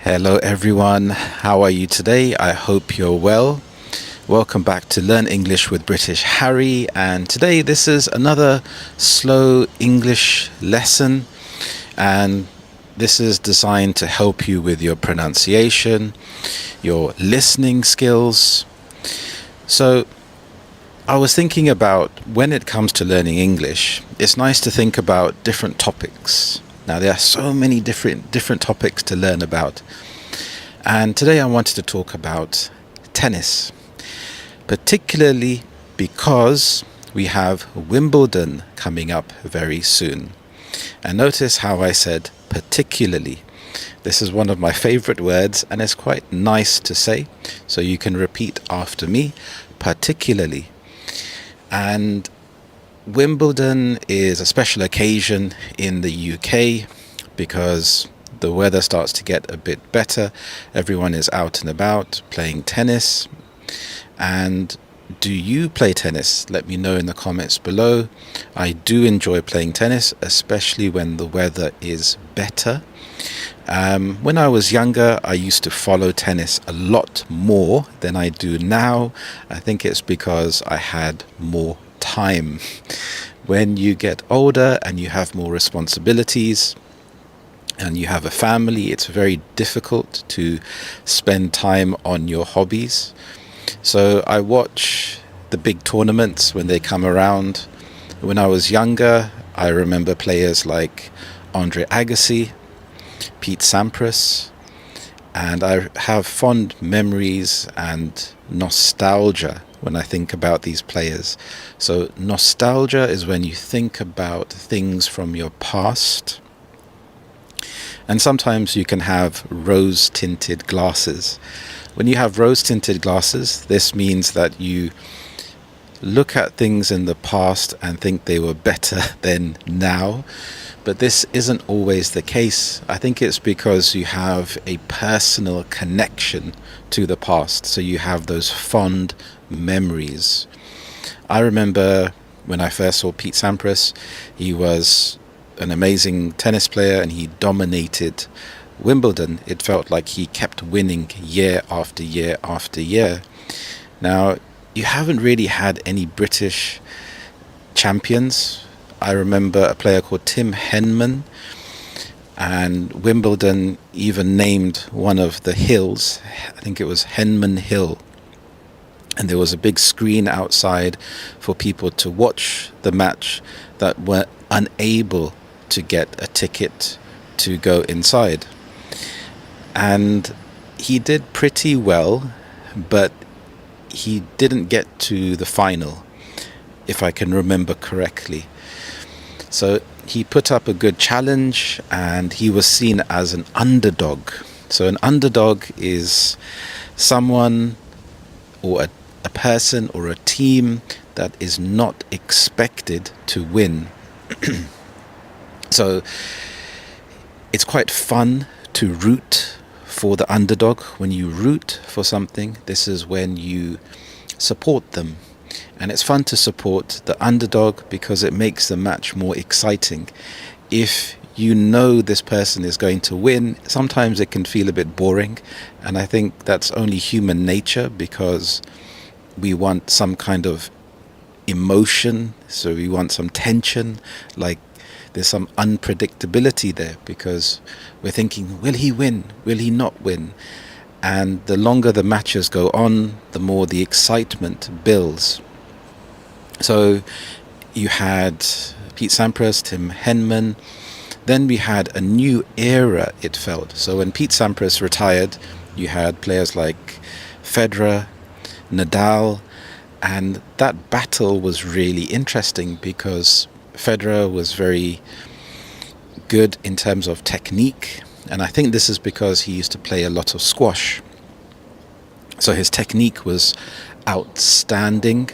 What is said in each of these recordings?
Hello everyone, how are you today? I hope you're well. Welcome back to Learn English with British Harry, and today this is another slow English lesson, and this is designed to help you with your pronunciation, your listening skills. So I was thinking about when it comes to learning English, it's nice to think about different topics. Now there are so many different topics to learn about. And today I wanted to talk about tennis, particularly because we have Wimbledon coming up very soon. And notice how I said particularly. This is one of my favorite words and it's quite nice to say. So you can repeat after me, particularly. And Wimbledon is a special occasion in the UK because the weather starts to get a bit better. Everyone is out and about playing tennis. And do you play tennis? Let me know in the comments below. I do enjoy playing tennis, especially when the weather is better. When I was younger, I used to follow tennis a lot more than I do now. I think it's because I had more time. When you get older and you have more responsibilities and you have a family, it's very difficult to spend time on your hobbies. So I watch the big tournaments when they come around. When I was younger, I remember players like Andre Agassi, Pete Sampras, and I have fond memories and nostalgia when I think about these players. So nostalgia is when you think about things from your past. And sometimes you can have rose-tinted glasses. When you have rose-tinted glasses, this means that you look at things in the past and think they were better than now. But this isn't always the case. I think it's because you have a personal connection to the past. So you have those fond memories. I remember when I first saw Pete Sampras, he was an amazing tennis player and he dominated Wimbledon. It felt like he kept winning year after year after year. Now, you haven't really had any British champions. I remember a player called Tim Henman, and Wimbledon even named one of the hills, I think it was Henman Hill, and there was a big screen outside for people to watch the match that were unable to get a ticket to go inside. And he did pretty well, but he didn't get to the final, if I can remember correctly. So he put up a good challenge and he was seen as an underdog. So an underdog is someone or a person or a team that is not expected to win. So it's quite fun to root for the underdog. When you root for something, this is when you support them. And it's fun to support the underdog because it makes the match more exciting. If you know this person is going to win, sometimes it can feel a bit boring. And I think that's only human nature because we want some kind of emotion. So we want some tension, like there's some unpredictability there because we're thinking, will he win? Will he not win? And the longer the matches go on, the more the excitement builds. So you had Pete Sampras, Tim Henman. Then we had a new era, it felt. So when Pete Sampras retired, you had players like Federer, Nadal, and that battle was really interesting because Federer was very good in terms of technique. And I think this is because he used to play a lot of squash. So his technique was outstanding.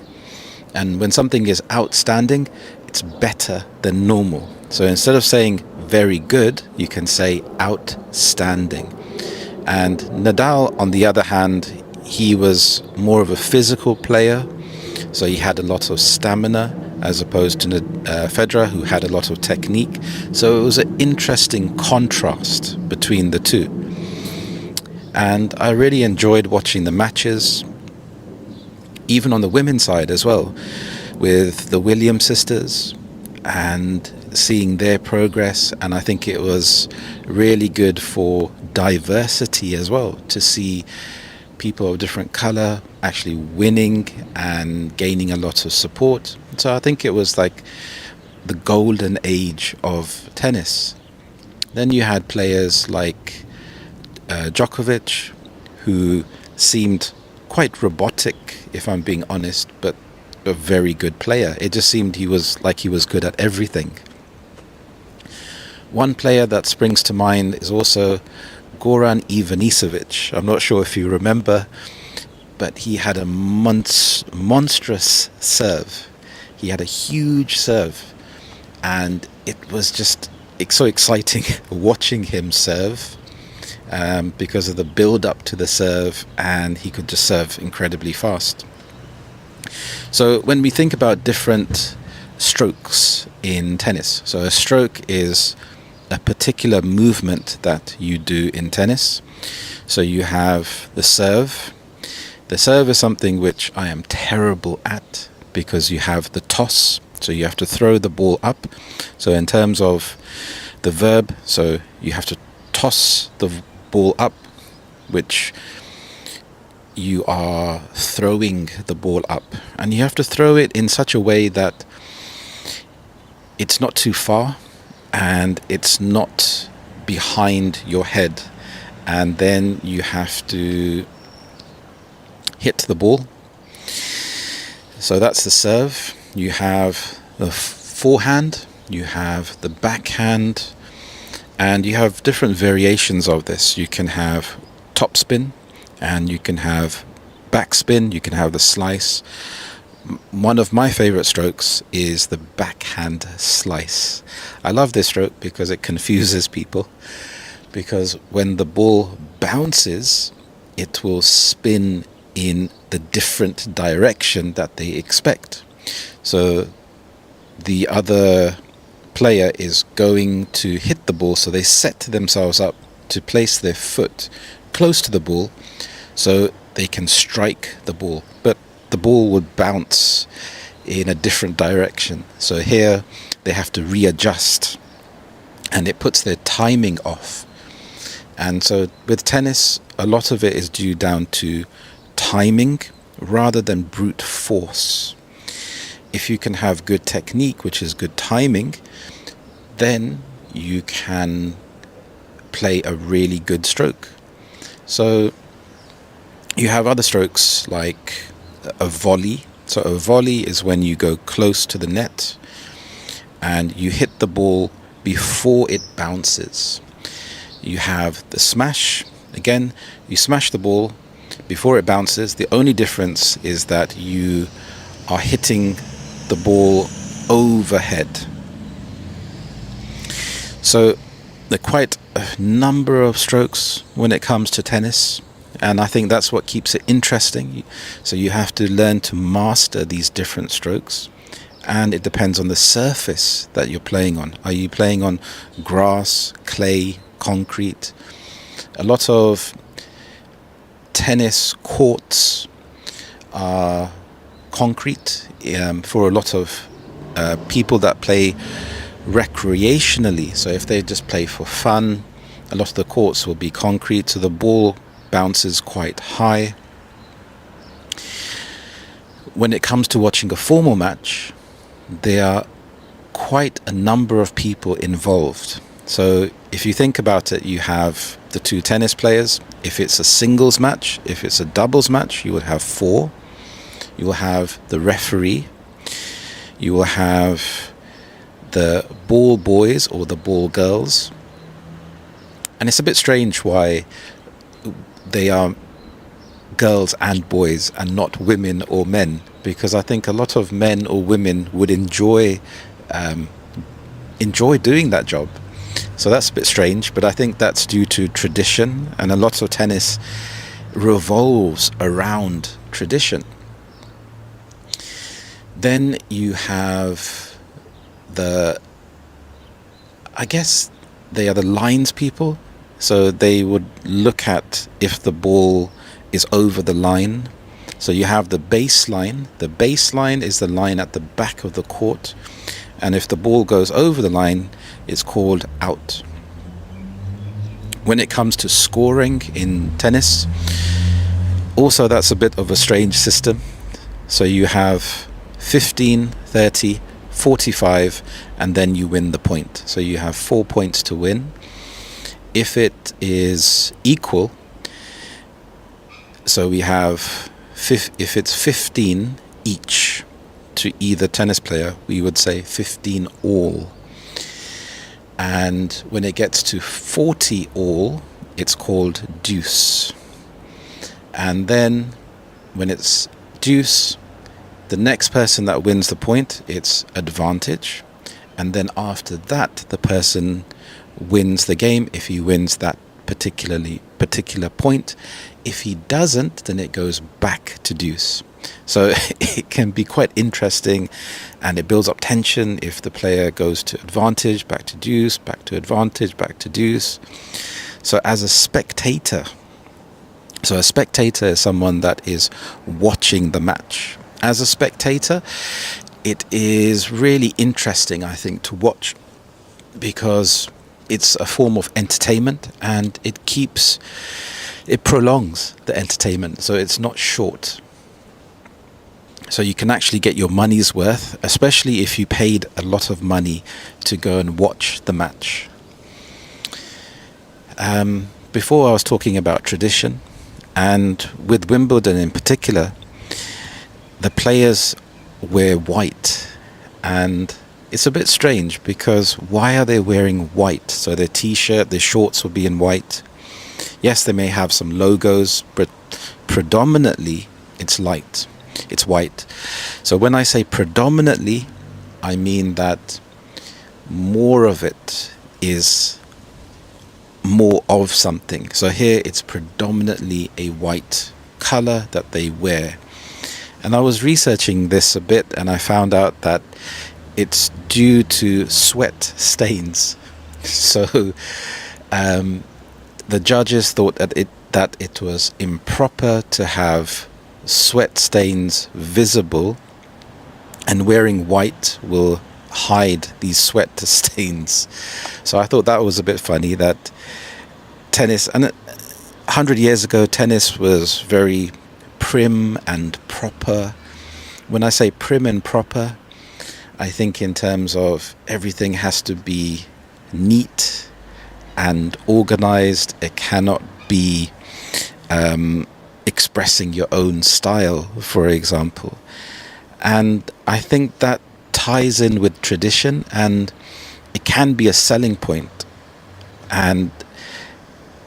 And when something is outstanding, it's better than normal. So instead of saying very good, you can say outstanding. And Nadal, on the other hand, he was more of a physical player. So he had a lot of stamina as opposed to Federer, who had a lot of technique. So it was an interesting contrast between the two. And I really enjoyed watching the matches, even on the women's side as well, with the Williams sisters and seeing their progress. And I think it was really good for diversity as well, to see people of different color actually winning and gaining a lot of support. So I think it was like the golden age of tennis. Then you had players like Djokovic, who seemed quite robotic, if I'm being honest, but a very good player. It just seemed he was good at everything. One player that springs to mind is also Goran Ivanisevic. I'm not sure if you remember, but he had a monstrous serve. He had a huge serve, and it was just so exciting watching him serve, because of the build up to the serve, and he could just serve incredibly fast. So when we think about different strokes in tennis, so a stroke is a particular movement that you do in tennis. So you have the serve. The serve is something which I am terrible at, because you have the toss, so you have to throw the ball up. So in terms of the verb, so you have to toss the ball up, which you are throwing the ball up, and you have to throw it in such a way that it's not too far and it's not behind your head, and then you have to hit the ball. So that's the serve. You have the forehand, you have the backhand, and you have different variations of this. You can have topspin, and you can have backspin, you can have the slice. One of my favorite strokes is the backhand slice. I love this stroke because it confuses people, because when the ball bounces, it will spin in the different direction that they expect. So the other player is going to hit the ball, so they set themselves up to place their foot close to the ball so they can strike the ball, but the ball would bounce in a different direction. So here they have to readjust, and it puts their timing off. And so with tennis, a lot of it is due down to timing rather than brute force. If you can have good technique, which is good timing, then you can play a really good stroke. So you have other strokes like a volley. So a volley is when you go close to the net and you hit the ball before it bounces. You have the smash. Again, you smash the ball before it bounces. The only difference is that you are hitting the ball overhead. So there are quite a number of strokes when it comes to tennis, and I think that's what keeps it interesting. So you have to learn to master these different strokes, and it depends on the surface that you're playing on. Are you playing on grass, clay, concrete? A lot of tennis courts are concrete. For a lot of people that play recreationally, so if they just play for fun, a lot of the courts will be concrete, so the ball bounces quite high. When it comes to watching a formal match, there are quite a number of people involved. So if you think about it, you have the two tennis players. If it's a singles match, if it's a doubles match, you will have four. You will have the referee. You will have the ball boys or the ball girls. And it's a bit strange why they are girls and boys and not women or men, because I think a lot of men or women would enjoy doing that job. So that's a bit strange, but I think that's due to tradition, and a lot of tennis revolves around tradition. Then you have I guess they are the lines people. So they would look at if the ball is over the line. So you have the baseline. The baseline is the line at the back of the court. And if the ball goes over the line, it's called out. When it comes to scoring in tennis, also that's a bit of a strange system. So you have 15, 30, 45, and then you win the point. So you have 4 points to win. If it is equal, so we have, if it's 15 each to either tennis player, we would say 15 all. And when it gets to 40 all, it's called deuce. And then when it's deuce, the next person that wins the point, it's advantage. And then after that, the person wins the game if he wins that particular point. If he doesn't, then it goes back to deuce. So it can be quite interesting, and it builds up tension if the player goes to advantage, back to deuce, back to advantage, back to deuce. So as a spectator, is someone that is watching the match. As a spectator, it is really interesting, I think, to watch, because it's a form of entertainment, and it prolongs the entertainment, so it's not short. So you can actually get your money's worth, especially if you paid a lot of money to go and watch the match. Before I was talking about tradition, and with Wimbledon in particular, the players wear white, and it's a bit strange because why are they wearing white? So their t-shirt, their shorts will be in white. Yes, they may have some logos, but predominantly it's light. It's white. So when I say predominantly, I mean that more of it is more of something. So here it's predominantly a white color that they wear. And I was researching this a bit, and I found out that it's due to sweat stains. So the judges thought that it was improper to have sweat stains visible, and wearing white will hide these sweat stains. So I thought that was a bit funny, that tennis, and 100 years ago, tennis was very prim and proper. When I say prim and proper, I think in terms of everything has to be neat and organized. It cannot be expressing your own style, for example. And I think that ties in with tradition, and it can be a selling point, and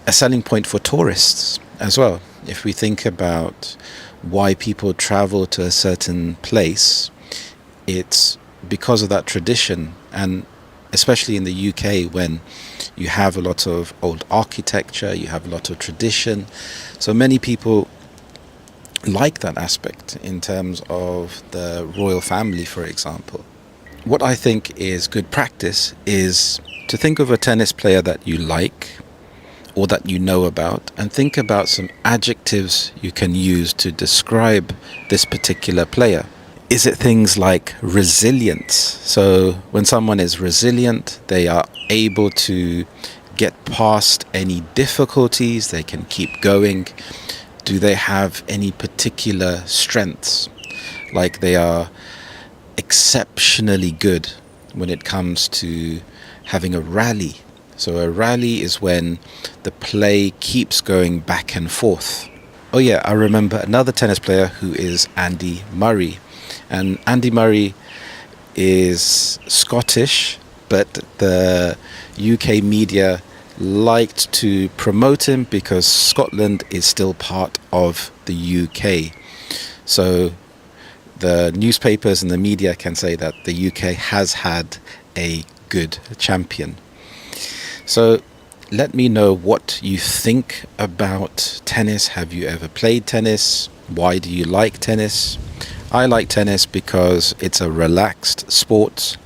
a selling point for tourists as well. If we think about why people travel to a certain place, it's because of that tradition. And especially in the UK, when you have a lot of old architecture, you have a lot of tradition, so many people like that aspect in terms of the royal family, for example. What I think is good practice is to think of a tennis player that you like or that you know about, and think about some adjectives you can use to describe this particular player. Is it things like resilience? So when someone is resilient, they are able to get past any difficulties, they can keep going. Do they have any particular strengths? Like they are exceptionally good when it comes to having a rally. So a rally is when the play keeps going back and forth. Oh yeah, I remember another tennis player who is Andy Murray. And Andy Murray is Scottish, but the UK media liked to promote him because Scotland is still part of the UK. So the newspapers and the media can say that the UK has had a good champion. So let me know what you think about tennis. Have you ever played tennis? Why do you like tennis? I like tennis because it's a relaxed sport.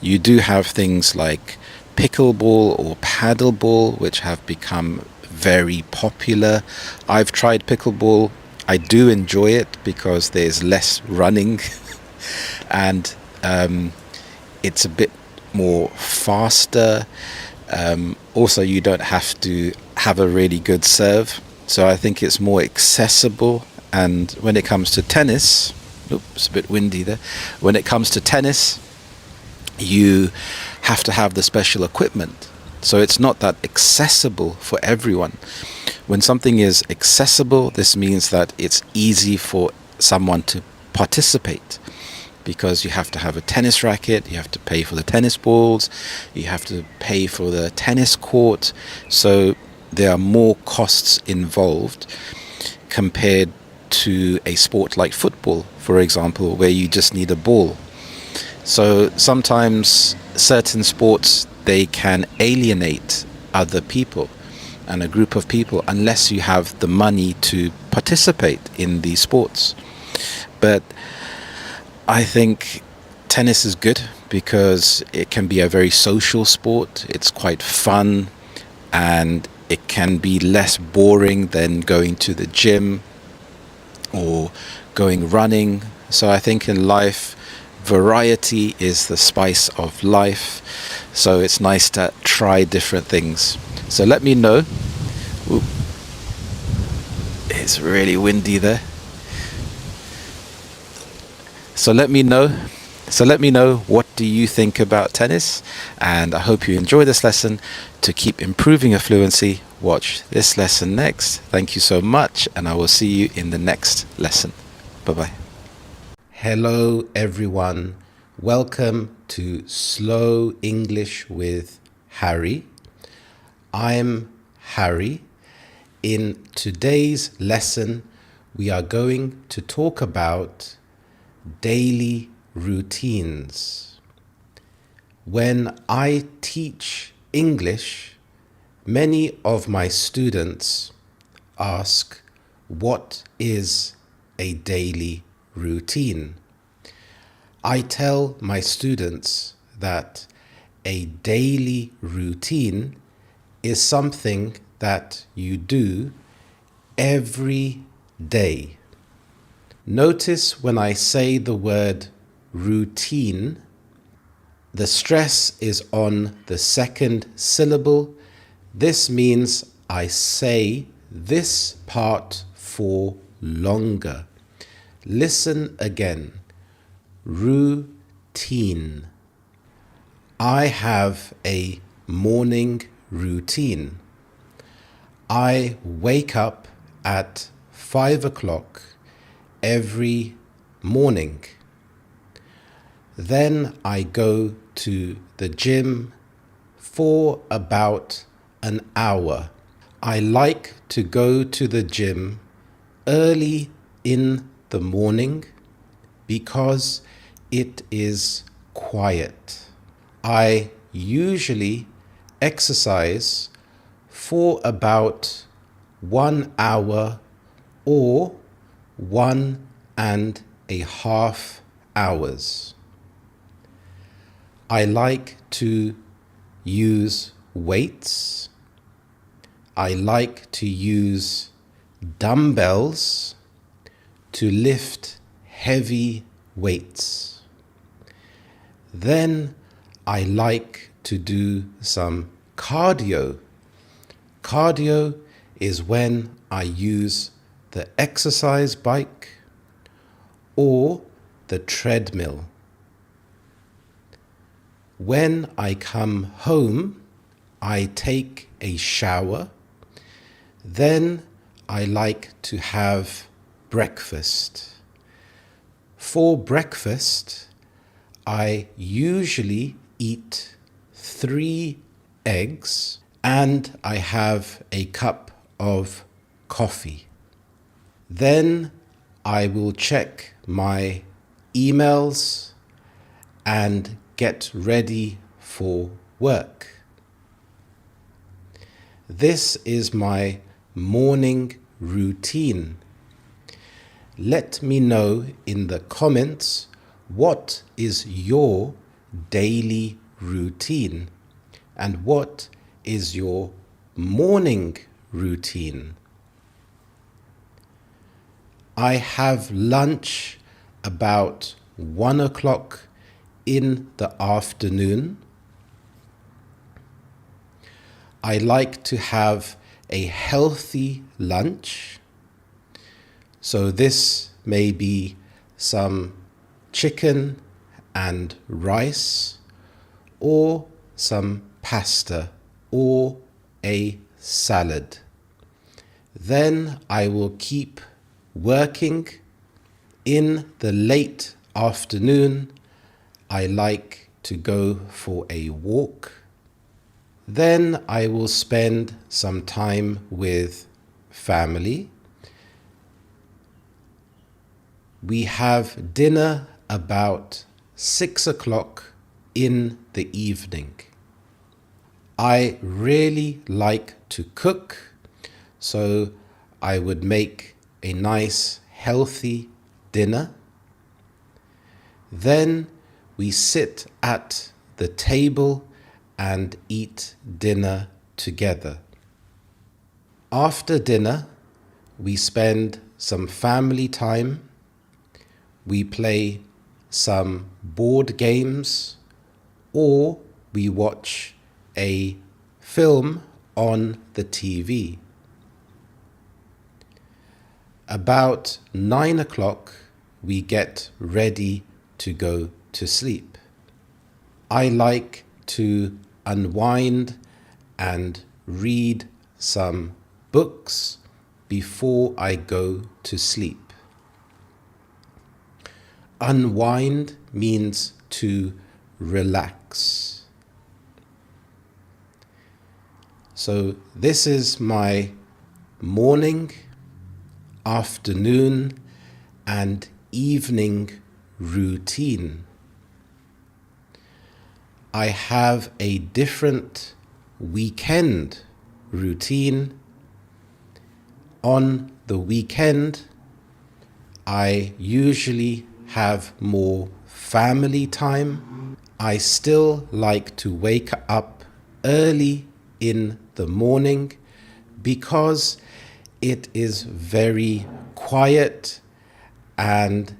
You do have things like pickleball or paddleball, which have become very popular. I've tried pickleball. I do enjoy it because there's less running and it's a bit more faster. Also, you don't have to have a really good serve, so I think it's more accessible. And when it comes to tennis, oops, a bit windy there. When it comes to tennis, you have to have the special equipment, so it's not that accessible for everyone. When something is accessible, this means that it's easy for someone to participate, because you have to have a tennis racket, you have to pay for the tennis balls, you have to pay for the tennis court, so there are more costs involved compared to a sport like football, for example, where you just need a ball. So sometimes certain sports, they can alienate other people and a group of people unless you have the money to participate in these sports. But I think tennis is good because it can be a very social sport. It's quite fun and it can be less boring than going to the gym or going running. So I think in life, variety is the spice of life. So it's nice to try different things. So let me know. Ooh, it's really windy there. So let me know what do you think about tennis, and I hope you enjoy this lesson. To keep improving your fluency, watch this lesson next. Thank you so much, and I will see you in the next lesson. Bye-bye. Hello everyone. Welcome to Slow English with Harry. I'm Harry. In today's lesson, we are going to talk about daily routines. When I teach English, many of my students ask, what is a daily routine? I tell my students that a daily routine is something that you do every day. Notice when I say the word routine, the stress is on the second syllable. This means I say this part for longer. Listen again. Routine. I have a morning routine. I wake up at 5 o'clock every morning. Then I go to the gym for about an hour. I like to go to the gym early in the morning because it is quiet. I usually exercise for about 1 hour or 1.5 hours. I like to use weights. I like to use dumbbells to lift heavy weights. Then I like to do some cardio. Cardio is when I use the exercise bike or the treadmill. When I come home, I take a shower. Then I like to have breakfast. For breakfast, I usually eat 3 eggs and I have a cup of coffee. Then I will check my emails and get ready for work. This is my morning routine. Let me know in the comments what is your daily routine, And what is your morning routine? I have lunch about 1 o'clock in the afternoon. I like to have a healthy lunch. So this may be some chicken and rice, or some pasta, or a salad. Then I will keep working. In the late afternoon, I like to go for a walk. Then I will spend some time with family. We have dinner about 6 o'clock in the evening. I really like to cook, so I would make a nice, healthy dinner. Then we sit at the table and eat dinner together. After dinner, we spend some family time. We play some board games, or we watch a film on the TV. About 9 o'clock, we get ready to go to sleep. I like to unwind and read some books before I go to sleep. Unwind means to relax. So this is my morning, afternoon, and evening routine. I have a different weekend routine. On the weekend, I usually have more family time. I still like to wake up early in the morning because it is very quiet and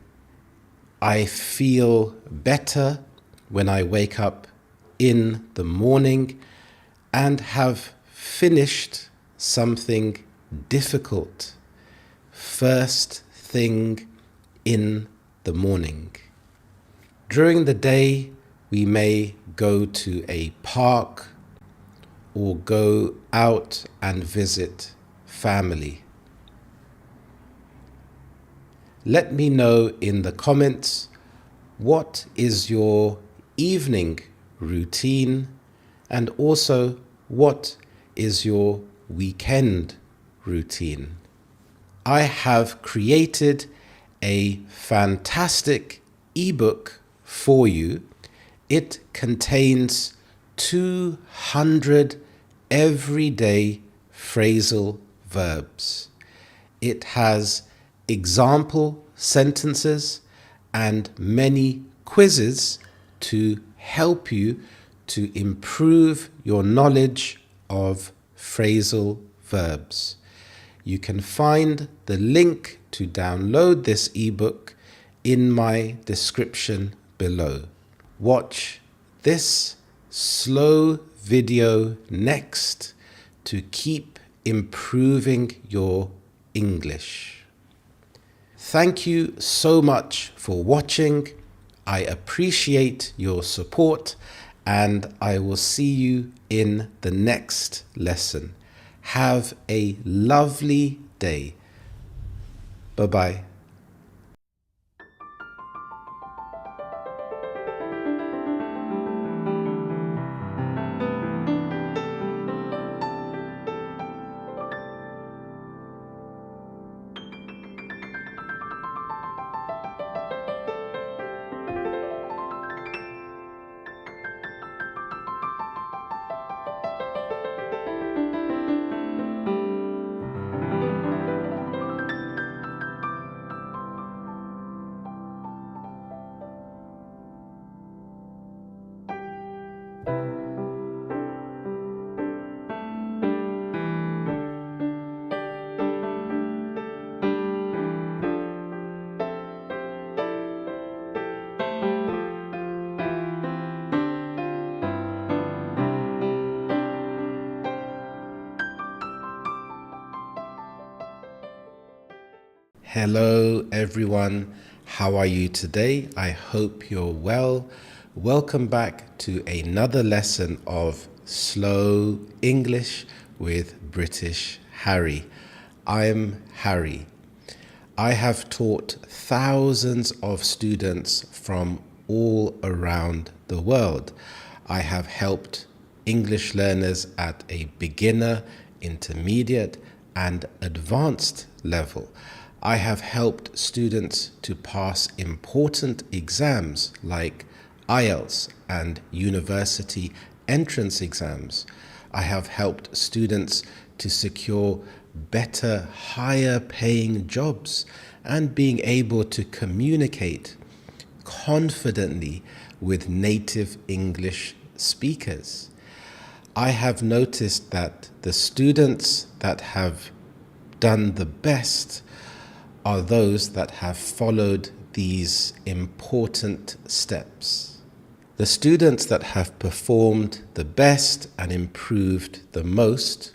I feel better when I wake up in the morning and have finished something difficult first thing in the morning. During the day, we may go to a park or go out and visit family. Let me know in the comments, what is your evening routine, and also what is your weekend routine? I have created a fantastic ebook for you. It contains 200 everyday phrasal verbs. It has example sentences and many quizzes to help you to improve your knowledge of phrasal verbs. You can find the link to download this ebook in my description below. Watch this slow video next to keep improving your English. Thank you so much for watching. I appreciate your support, and I will see you in the next lesson. Have a lovely day. Bye-bye. Hello everyone, how are you today? I hope you're well. Welcome back to another lesson of Slow English with British Harry. I'm Harry. I have taught thousands of students from all around the world. I have helped English learners at a beginner, intermediate, and advanced level. I have helped students to pass important exams like IELTS and university entrance exams. I have helped students to secure better, higher paying jobs and being able to communicate confidently with native English speakers. I have noticed that the students that have done the best are those that have followed these important steps. The students that have performed the best and improved the most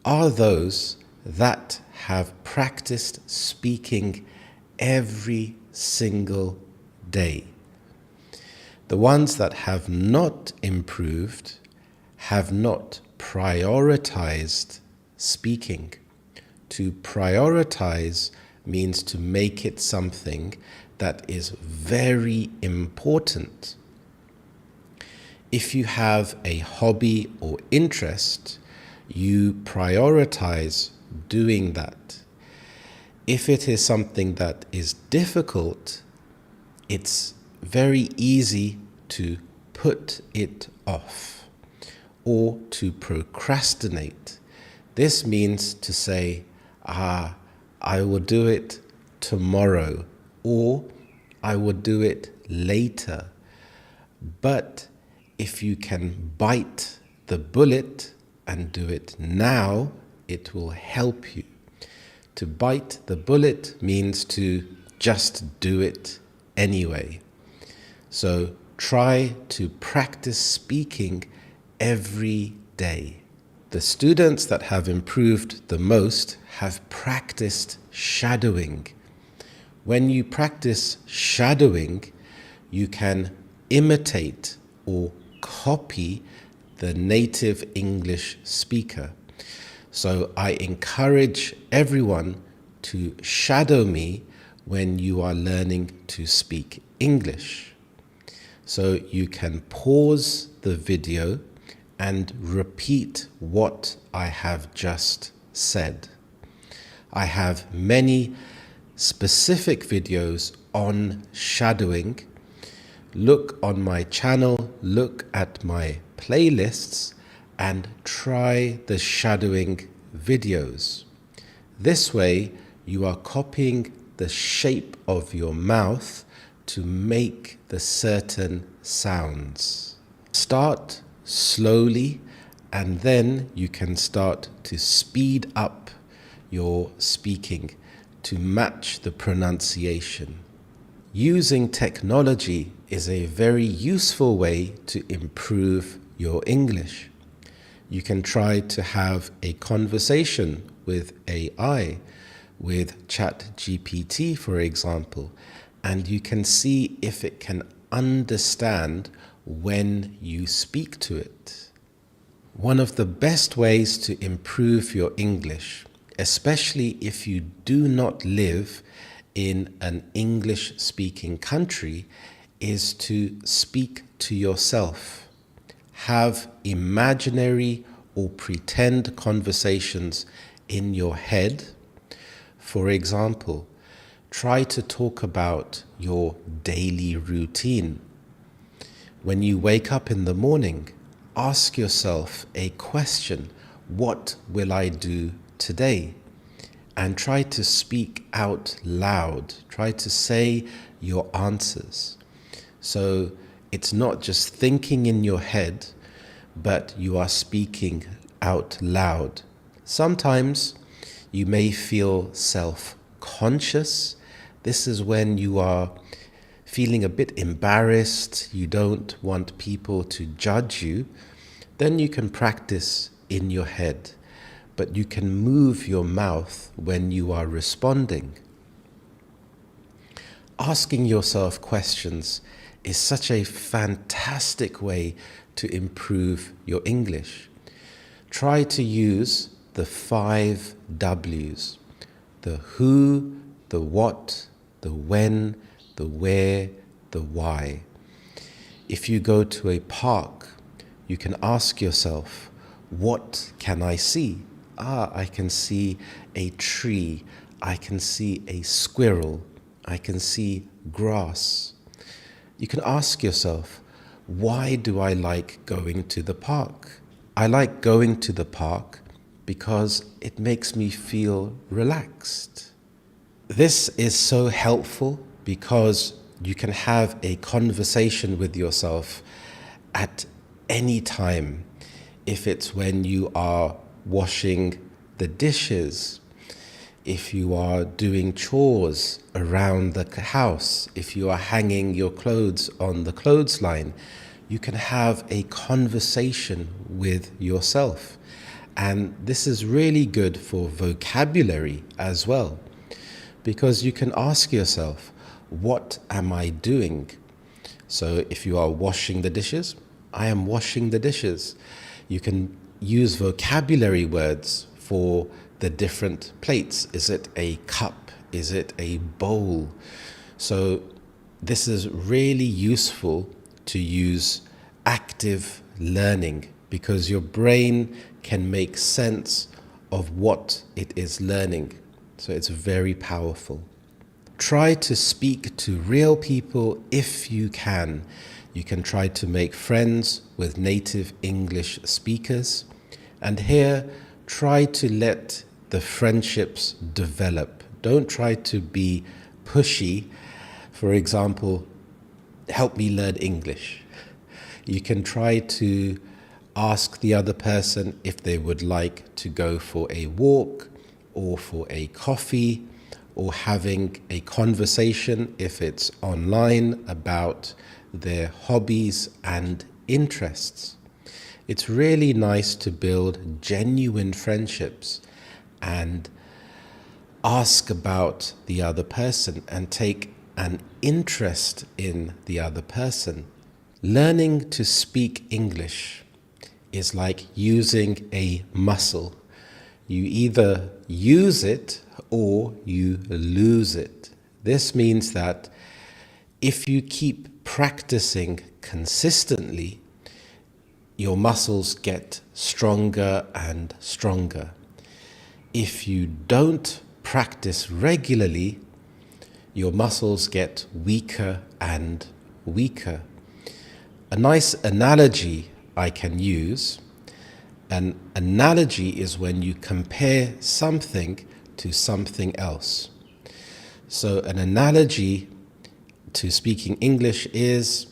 are those that have practiced speaking every single day. The ones that have not improved have not prioritized speaking. To prioritize means to make it something that is very important. If you have a hobby or interest, you prioritize doing that. If it is something that is difficult, it's very easy to put it off or to procrastinate. This means to say, I will do it tomorrow, or I will do it later. But if you can bite the bullet and do it now, it will help you. To bite the bullet means to just do it anyway. So try to practice speaking every day. The students that have improved the most have practiced shadowing. When you practice shadowing, you can imitate or copy the native English speaker. So I encourage everyone to shadow me when you are learning to speak English. So you can pause the video and repeat what I have just said. I have many specific videos on shadowing. Look on my channel, look at my playlists, and try the shadowing videos. This way, you are copying the shape of your mouth to make the certain sounds. Start slowly, and then you can start to speed up your speaking to match the pronunciation. Using technology is a very useful way to improve your English. You can try to have a conversation with AI, with ChatGPT, for example, and you can see if it can understand when you speak to it. One of the best ways to improve your English, especially if you do not live in an English-speaking country, is to speak to yourself. Have imaginary or pretend conversations in your head. For example, try to talk about your daily routine. When you wake up in the morning, ask yourself a question: what will I do today? And try to speak out loud. Try to say your answers. So it's not just thinking in your head, but you are speaking out loud. Sometimes you may feel self-conscious. This is when you are feeling a bit embarrassed, you don't want people to judge you. Then you can practice in your head, but you can move your mouth when you are responding. asking yourself questions is such a fantastic way to improve your English. Try to use the 5 W's: the who, the what, the when, the where, the why. If you go to a park, you can ask yourself, what can I see? I can see a tree. I can see a squirrel. I can see grass. You can ask yourself, why do I like going to the park? I like going to the park because it makes me feel relaxed. This is so helpful because you can have a conversation with yourself at any time. If it's when you are washing the dishes, if you are doing chores around the house, if you are hanging your clothes on the clothesline, you can have a conversation with yourself. And this is really good for vocabulary as well, because you can ask yourself, what am I doing? So if you are washing the dishes, I am washing the dishes. You can use vocabulary words for the different plates. Is it a cup? Is it a bowl? So this is really useful to use active learning because your brain can make sense of what it is learning. So it's very powerful. Try to speak to real people if you can. You can try to make friends with native English speakers. And here, try to let the friendships develop. Don't try to be pushy. For example, help me learn English. You can try to ask the other person if they would like to go for a walk or for a coffee, or having a conversation if it's online about their hobbies and interests. It's really nice to build genuine friendships and ask about the other person and take an interest in the other person. Learning to speak English is like using a muscle. You either use it or you lose it. This means that if you keep practicing consistently, your muscles get stronger and stronger. If you don't practice regularly, your muscles get weaker and weaker. A nice analogy I can use, an analogy is when you compare something to something else. So an analogy to speaking English is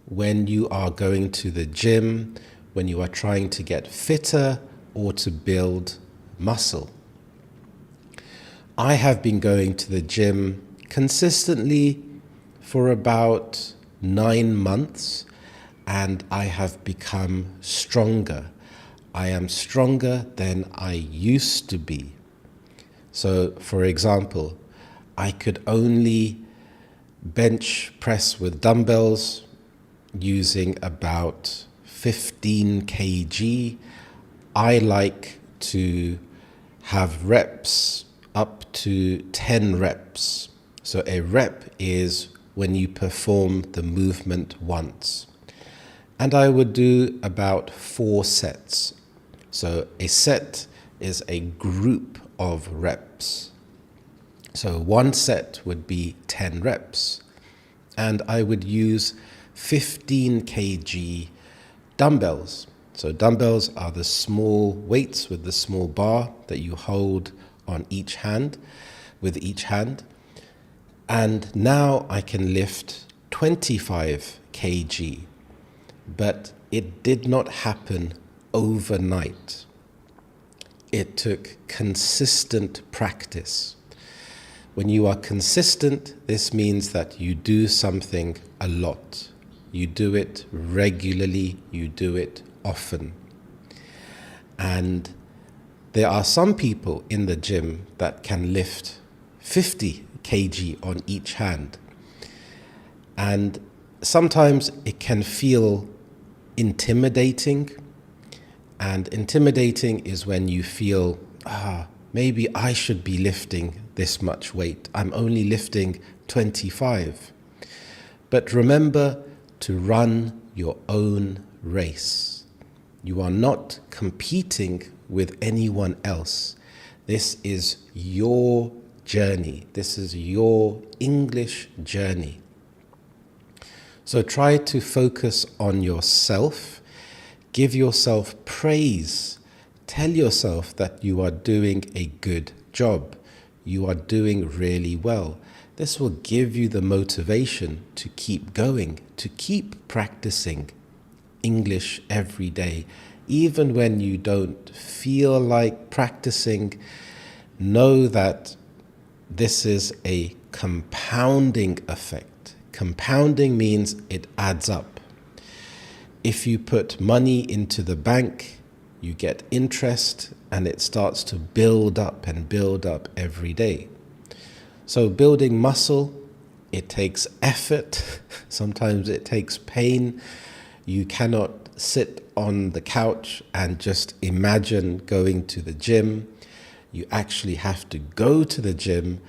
when you are going to the gym, when you are trying to get fitter or to build muscle. I have been going to the gym consistently for about 9 months, and I have become stronger. I am stronger than I used to be. So, for example, I could only bench press with dumbbells using about 15 kg. I like to have reps up to 10 reps. So a rep is when you perform the movement once. And I would do about 4 sets. So a set is a group of reps. So one set would be 10 reps. And I would use 15 kg dumbbells. So dumbbells are the small weights with the small bar that you hold on each hand, with each hand. And now I can lift 25 kg. But it did not happen overnight. It took consistent practice. When you are consistent, this means that you do something a lot. You do it regularly, you do it often. And there are some people in the gym that can lift 50 kg on each hand. And sometimes it can feel intimidating. And intimidating is when you feel, maybe I should be lifting this much weight. I'm only lifting 25. But remember to run your own race. You are not competing with anyone else. This is your journey. This is your English journey. So try to focus on yourself. Give yourself praise. Tell yourself that you are doing a good job. You are doing really well. This will give you the motivation to keep going, to keep practicing English every day. Even when you don't feel like practicing, know that this is a compounding effect. Compounding means it adds up. If you put money into the bank, you get interest and it starts to build up and build up every day. So building muscle, it takes effort. Sometimes it takes pain. You cannot sit on the couch and just imagine going to the gym. You actually have to go to the gym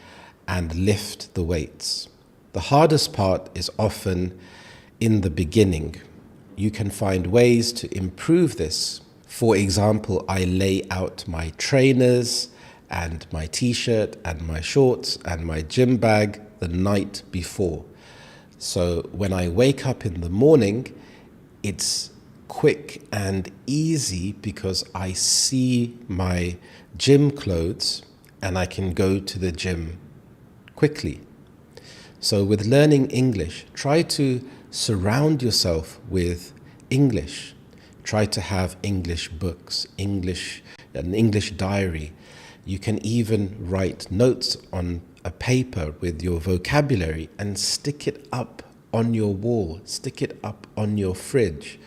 and lift the weights. The hardest part is often in the beginning. You can find ways to improve this. For example, I lay out my trainers and my t-shirt and my shorts and my gym bag the night before. So when I wake up in the morning, it's quick and easy because I see my gym clothes and I can go to the gym quickly. So with learning English, try to surround yourself with English. Try to have English books, an English diary. You can even write notes on a paper with your vocabulary and stick it up on your wall, stick it up on your fridge.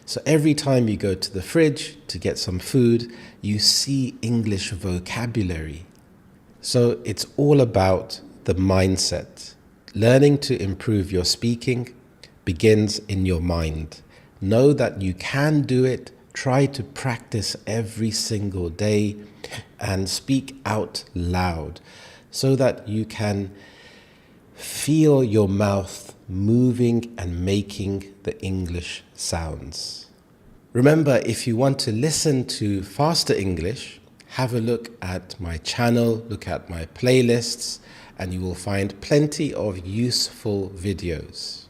So every time you go to the fridge to get some food, you see English vocabulary. So it's all about the mindset. Learning to improve your speaking begins in your mind. Know that you can do it. Try to practice every single day and speak out loud so that you can feel your mouth moving and making the English sounds. Remember, if you want to listen to faster English, have a look at my channel, look at my playlists, and you will find plenty of useful videos.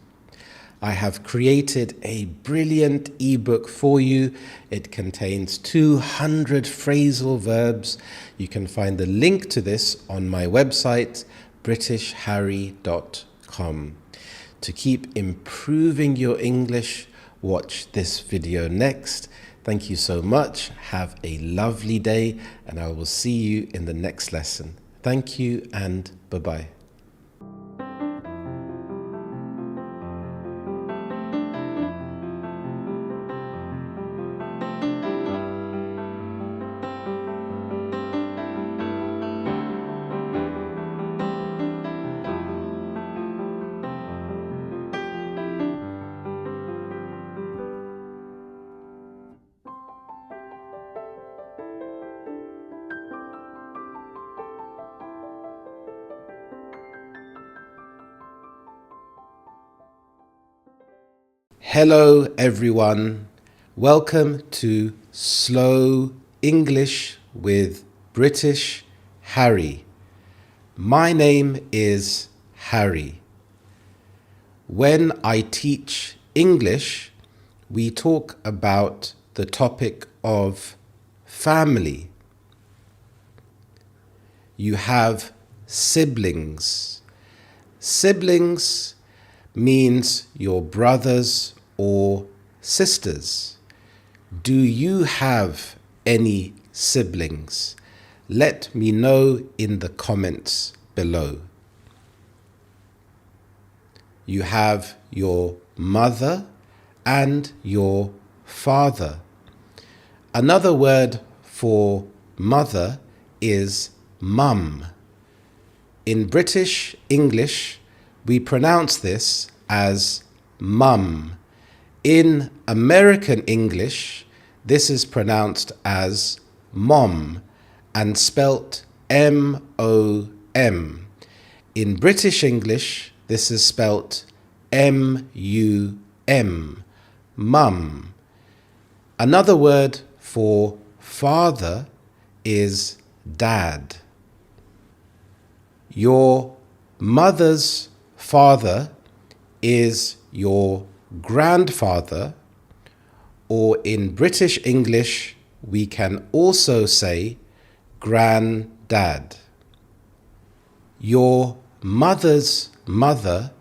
I have created a brilliant ebook for you. It contains 200 phrasal verbs. You can find the link to this on my website, britishharry.com. To keep improving your English, watch this video next. Thank you so much. Have a lovely day, and I will see you in the next lesson. Thank you and bye-bye. Hello everyone, welcome to Slow English with British Harry. My name is Harry. When I teach English, we talk about the topic of family. You have siblings. Siblings means your brothers or sisters. Do you have any siblings? Let me know in the comments below. You have your mother and your father. Another word for mother is mum. In British English, we pronounce this as mum. In American English, this is pronounced as mom and spelt M-O-M. In British English, this is spelt M-U-M, mum. Another word for father is dad. Your mother's father is your grandfather, or in British English, we can also say granddad. Your mother's mother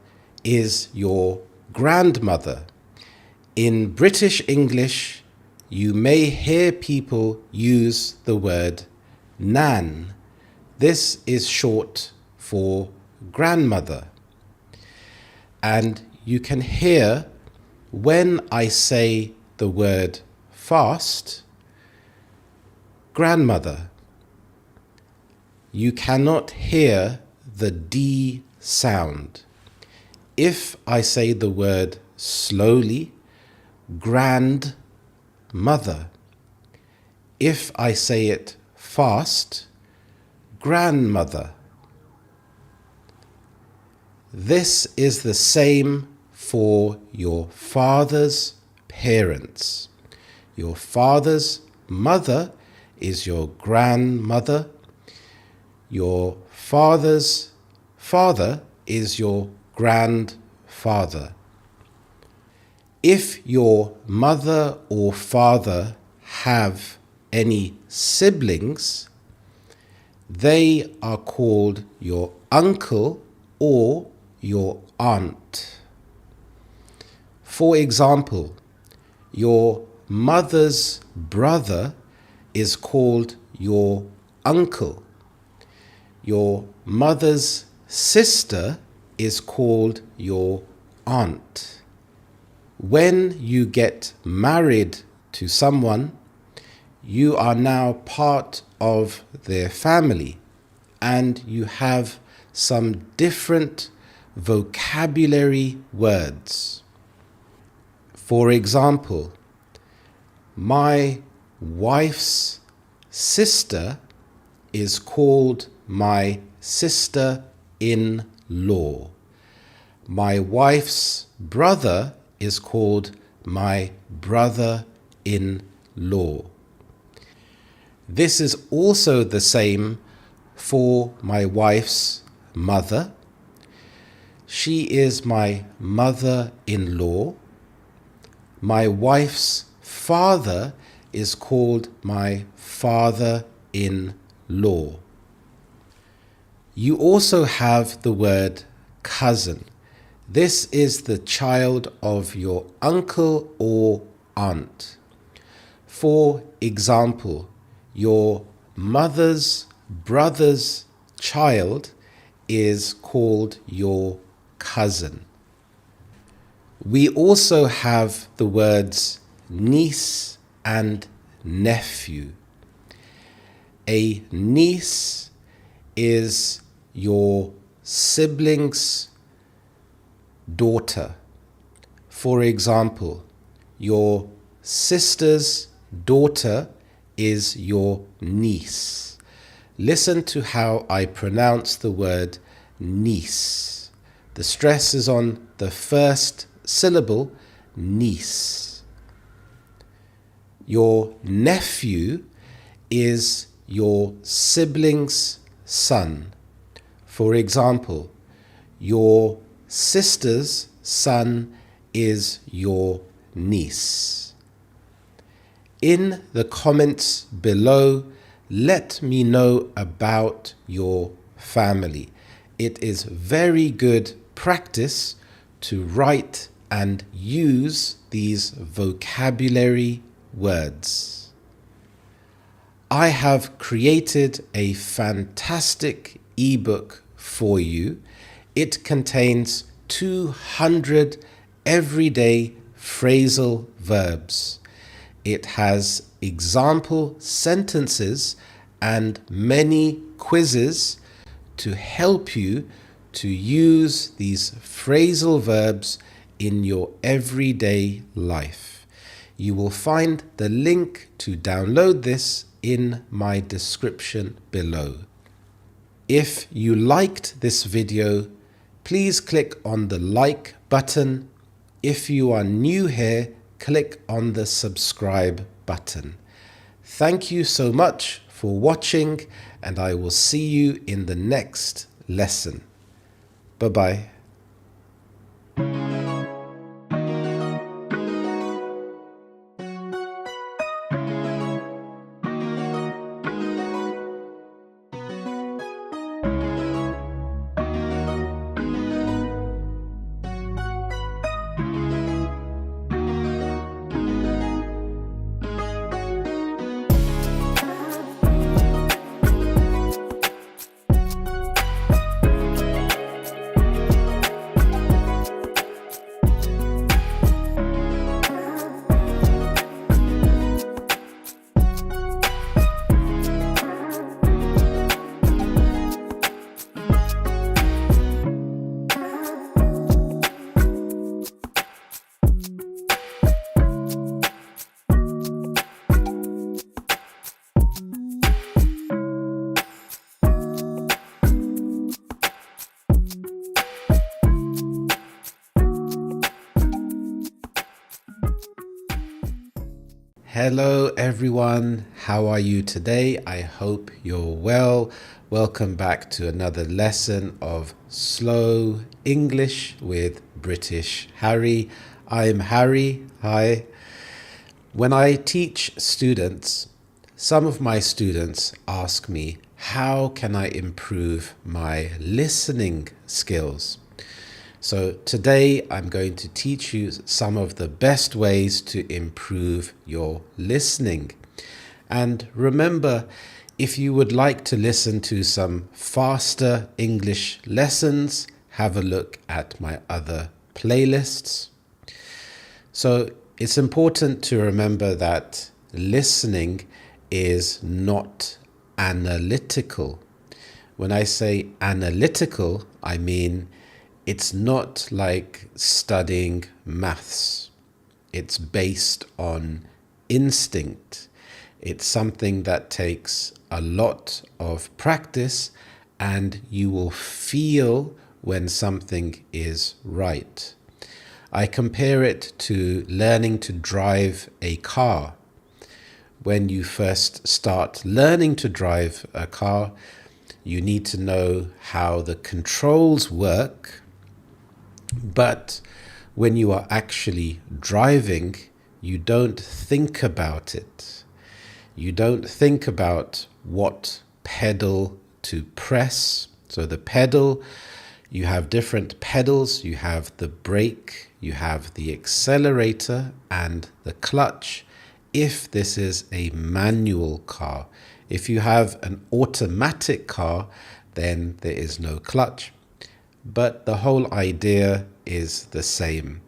is your grandmother. In British English, you may hear people use the word nan. This is short for grandmother. And you can hear when I say the word fast, grandmother. You cannot hear the D sound. If I say the word slowly, grandmother. If I say it fast, grandmother. This is the same for your father's parents. Your father's mother is your grandmother. Your father's father is your grandfather. If your mother or father have any siblings, they are called your uncle or your aunt. For example, your mother's brother is called your uncle. Your mother's sister is called your aunt. When you get married to someone, you are now part of their family and you have some different vocabulary words. For example, my wife's sister is called my sister-in-law. My wife's brother is called my brother-in-law. This is also the same for my wife's mother. She is my mother-in-law. My wife's father is called my father-in-law. You also have the word cousin. This is the child of your uncle or aunt. For example, your mother's brother's child is called your cousin. We also have the words niece and nephew. A niece is your sibling's daughter. For example, your sister's daughter is your niece. Listen to how I pronounce the word niece. The stress is on the first syllable, niece. Your nephew is your sibling's son. For example, your sister's son is your niece. In the comments below, let me know about your family. It is very good practice to write and use these vocabulary words. I have created a fantastic ebook for you. It contains 200 everyday phrasal verbs. It has example sentences and many quizzes to help you to use these phrasal verbs in your everyday life. You will find the link to download this in my description below. If you liked this video, please click on the like button. If you are new here, click on the subscribe button. Thank you so much for watching, and I will see you in the next lesson. Bye-bye. Hello everyone, how are you today? I hope you're well. Welcome back to another lesson of Slow English with British Harry. I'm Harry, hi. When I teach students, some of my students ask me, how can I improve my listening skills? So today I'm going to teach you some of the best ways to improve your listening. And remember, if you would like to listen to some faster English lessons, have a look at my other playlists. So it's important to remember that listening is not analytical. When I say analytical, I mean it's not like studying maths. It's based on instinct. It's something that takes a lot of practice, and you will feel when something is right. I compare it to learning to drive a car. When you first start learning to drive a car, you need to know how the controls work. But when you are actually driving, you don't think about it. You don't think about what pedal to press. So the pedal, you have different pedals. You have the brake, you have the accelerator and the clutch, if this is a manual car. If you have an automatic car, then there is no clutch. But the whole idea is the same,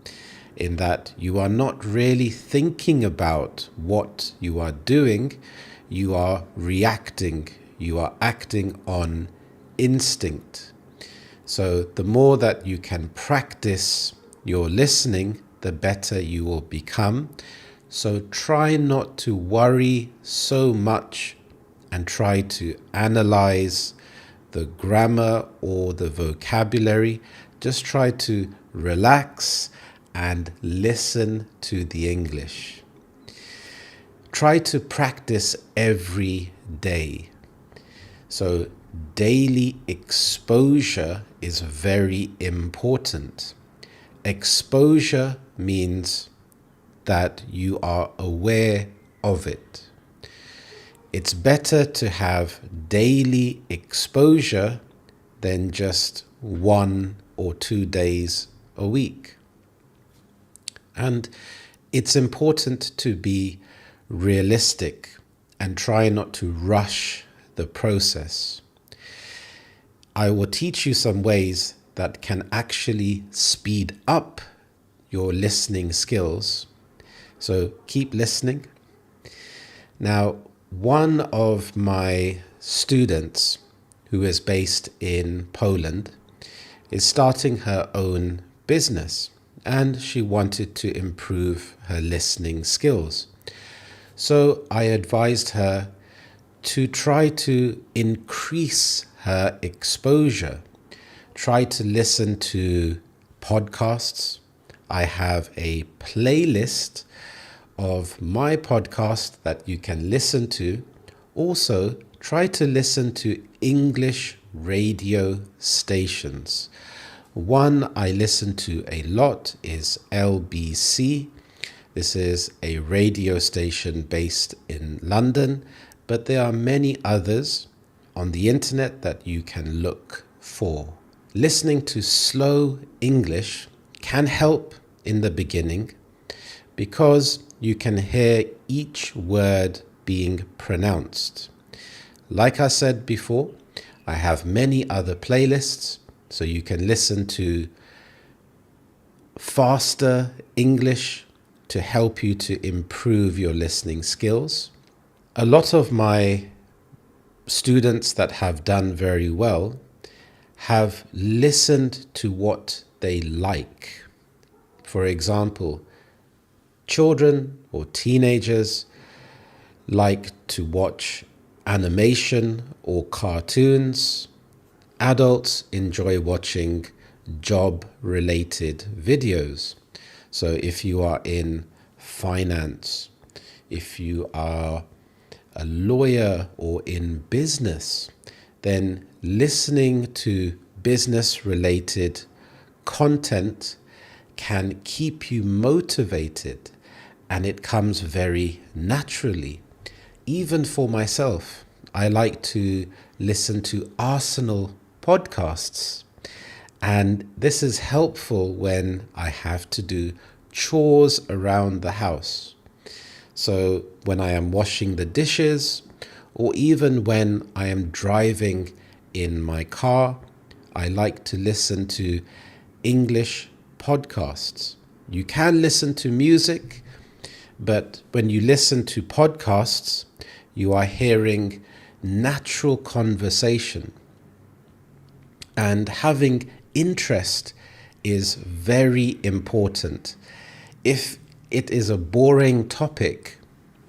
in that you are not really thinking about what you are doing. You are reacting. You are acting on instinct. So the more that you can practice your listening, the better you will become. So try not to worry so much and try to analyze the grammar or the vocabulary. Just try to relax and listen to the English. Try to practice every day. So daily exposure is very important. Exposure means that you are aware of it. It's better to have daily exposure than just 1 or 2 days a week. And it's important to be realistic and try not to rush the process. I will teach you some ways that can actually speed up your listening skills. So keep listening. Now, one of my students who is based in Poland, is starting her own business and she wanted to improve her listening skills. So I advised her to try to increase her exposure. Try to listen to podcasts. I have a playlist of my podcast that you can listen to. Also, try to listen to English radio stations. One I listen to a lot is LBC. This is a radio station based in London, but there are many others on the internet that you can look for. Listening to slow English can help in the beginning because you can hear each word being pronounced. Like I said before, I have many other playlists, so you can listen to faster English to help you to improve your listening skills. A lot of my students that have done very well have listened to what they like. For example, children or teenagers like to watch animation or cartoons. Adults enjoy watching job-related videos. So if you are in finance, if you are a lawyer or in business, then listening to business-related content can keep you motivated, and it comes very naturally. Even for myself, I like to listen to Arsenal podcasts, and this is helpful when I have to do chores around the house. So when I am washing the dishes, or even when I am driving in my car, I like to listen to English podcasts. You can listen to music, but when you listen to podcasts, you are hearing natural conversation. And having interest is very important. If it is a boring topic,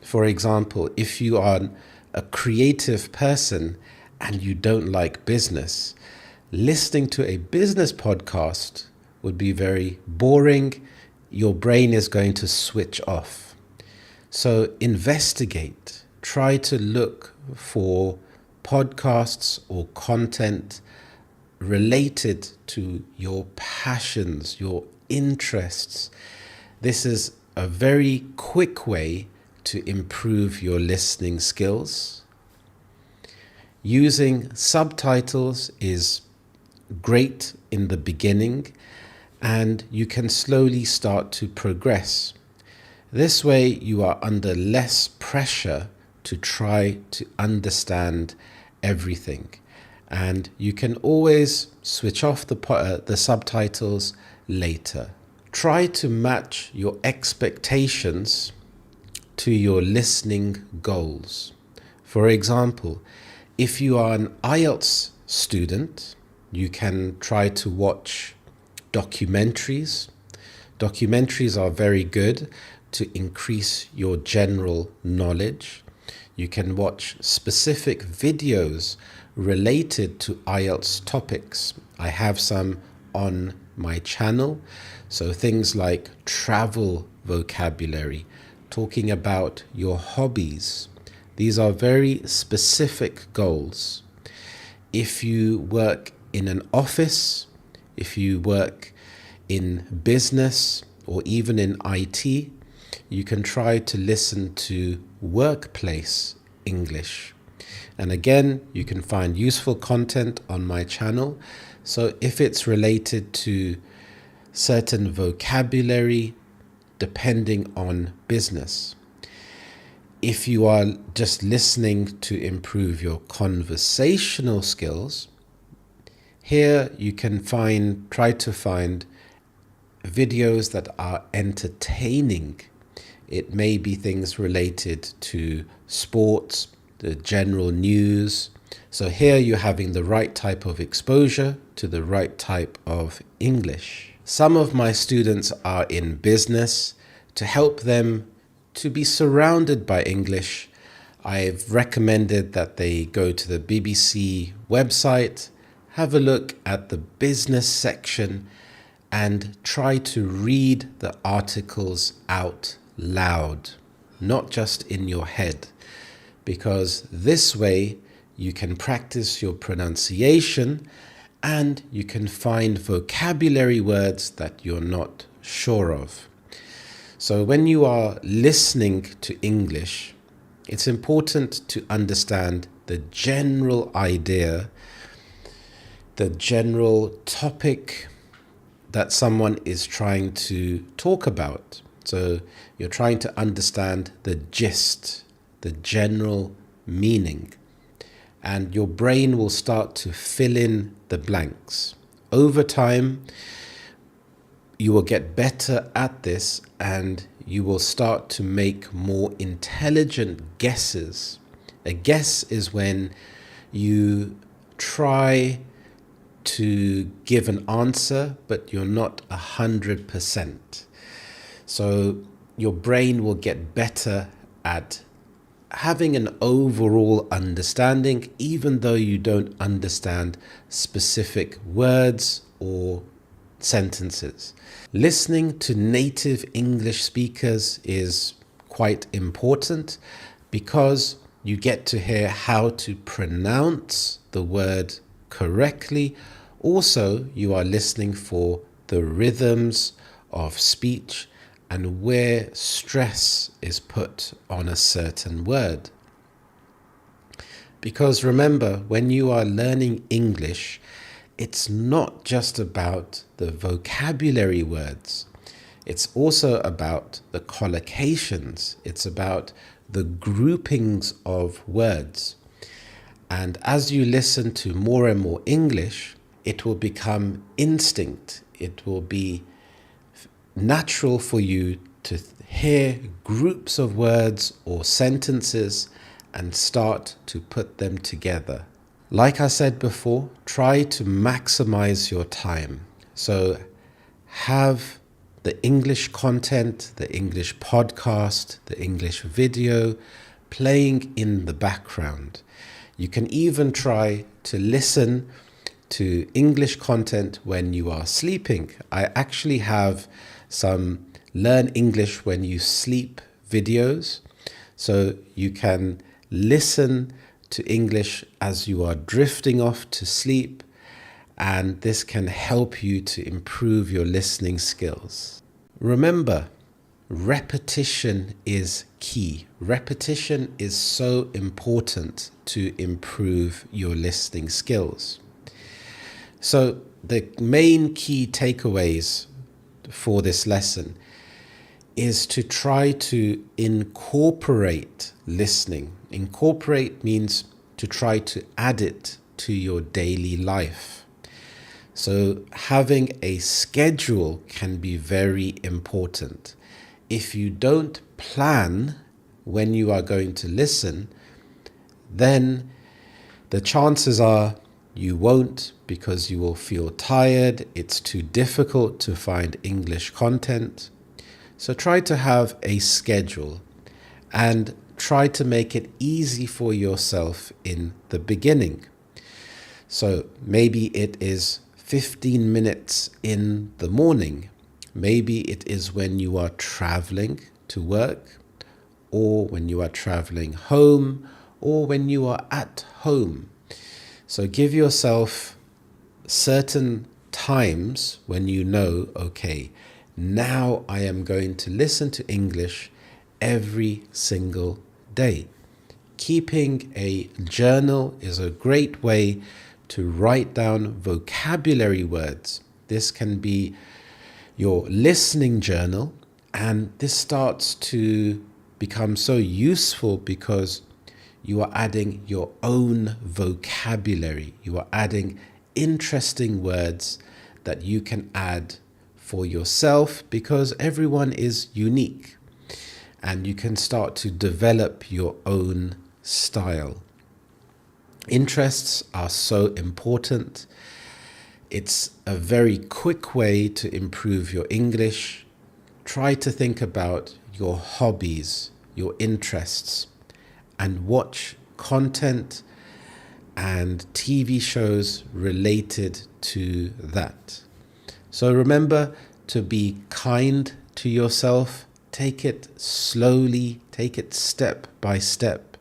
for example, if you are a creative person and you don't like business, listening to a business podcast would be very boring. Your brain is going to switch off. So investigate, try to look for podcasts or content related to your passions, your interests. This is a very quick way to improve your listening skills. Using subtitles is great in the beginning, and you can slowly start to progress. This way you are under less pressure to try to understand everything, and you can always switch off the subtitles later. Try to match your expectations to your listening goals. For example, if you are an IELTS student, you can try to watch documentaries. Documentaries are very good to increase your general knowledge. You can watch specific videos related to IELTS topics. I have some on my channel. So things like travel vocabulary, talking about your hobbies. These are very specific goals. If you work in an office, if you work in business or even in IT, you can try to listen to workplace English. And again, you can find useful content on my channel. So if it's related to certain vocabulary, depending on business. If you are just listening to improve your conversational skills, here you can try to find videos that are entertaining. It may be things related to sports, the general news, So here you're having the right type of exposure to the right type of English. Some of my students are in business. To help them to be surrounded by English, I've recommended that they go to the BBC website, have a look at the business section, and try to read the articles out loud, not just in your head, because this way you can practice your pronunciation and you can find vocabulary words that you're not sure of. So when you are listening to English, it's important to understand the general idea, the general topic that someone is trying to talk about. So you're trying to understand the gist, the general meaning, and your brain will start to fill in the blanks. Over time, you will get better at this and you will start to make more intelligent guesses. A guess is when you try to give an answer, but you're not 100%. So your brain will get better at having an overall understanding, even though you don't understand specific words or sentences. Listening to native English speakers is quite important because you get to hear how to pronounce the word correctly. Also, you are listening for the rhythms of speech and where stress is put on a certain word. Because remember, when you are learning English, it's not just about the vocabulary words. It's also about the collocations. It's about the groupings of words. And as you listen to more and more English, it will become instinct. It will be natural for you to hear groups of words or sentences and start to put them together. Like I said before, try to maximize your time. So have the English content, the English podcast, the English video playing in the background. You can even try to listen to English content when you are sleeping. I actually have some Learn English When You Sleep videos. So you can listen to English as you are drifting off to sleep, and this can help you to improve your listening skills. Remember, repetition is key. Repetition is so important to improve your listening skills. So the main key takeaways for this lesson is to try to incorporate listening. Incorporate means to try to add it to your daily life. So having a schedule can be very important. If you don't plan when you are going to listen, then the chances are you won't, because you will feel tired. It's too difficult to find English content. So try to have a schedule and try to make it easy for yourself in the beginning. So maybe it is 15 minutes in the morning. Maybe it is when you are traveling to work, or when you are traveling home, or when you are at home. So give yourself certain times when you know, okay, now I am going to listen to English every single day. Keeping a journal is a great way to write down vocabulary words. This can be your listening journal, and this starts to become so useful because you are adding your own vocabulary. You are adding interesting words that you can add for yourself, because everyone is unique, and you can start to develop your own style. Interests are so important. It's a very quick way to improve your English. Try to think about your hobbies, your interests, and watch content and TV shows related to that. So remember to be kind to yourself. Take it slowly, take it step by step.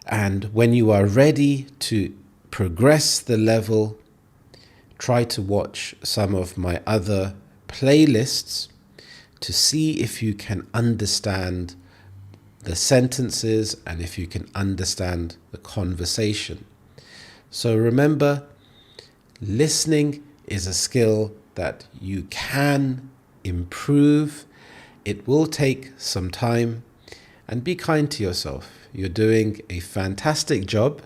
And when you are ready to progress the level, try to watch some of my other playlists to see if you can understand the sentences and if you can understand the conversation. So remember, listening is a skill that you can improve. It will take some time, and be kind to yourself. You're doing a fantastic job.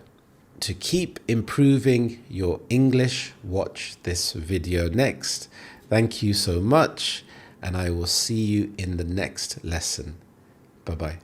To keep improving your English, watch this video next. Thank you so much, and I will see you in the next lesson. Bye-bye.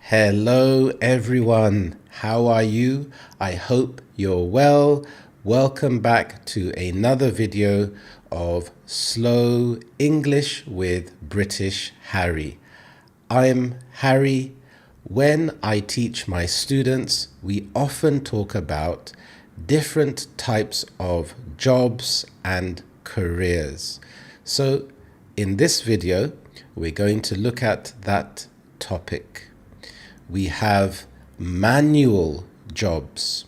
Hello everyone, how are you? I hope you're well. Welcome back to another video of Slow English with British Harry. I'm Harry. When I teach my students, we often talk about different types of jobs and careers. So in this video, we're going to look at that topic. We have manual jobs.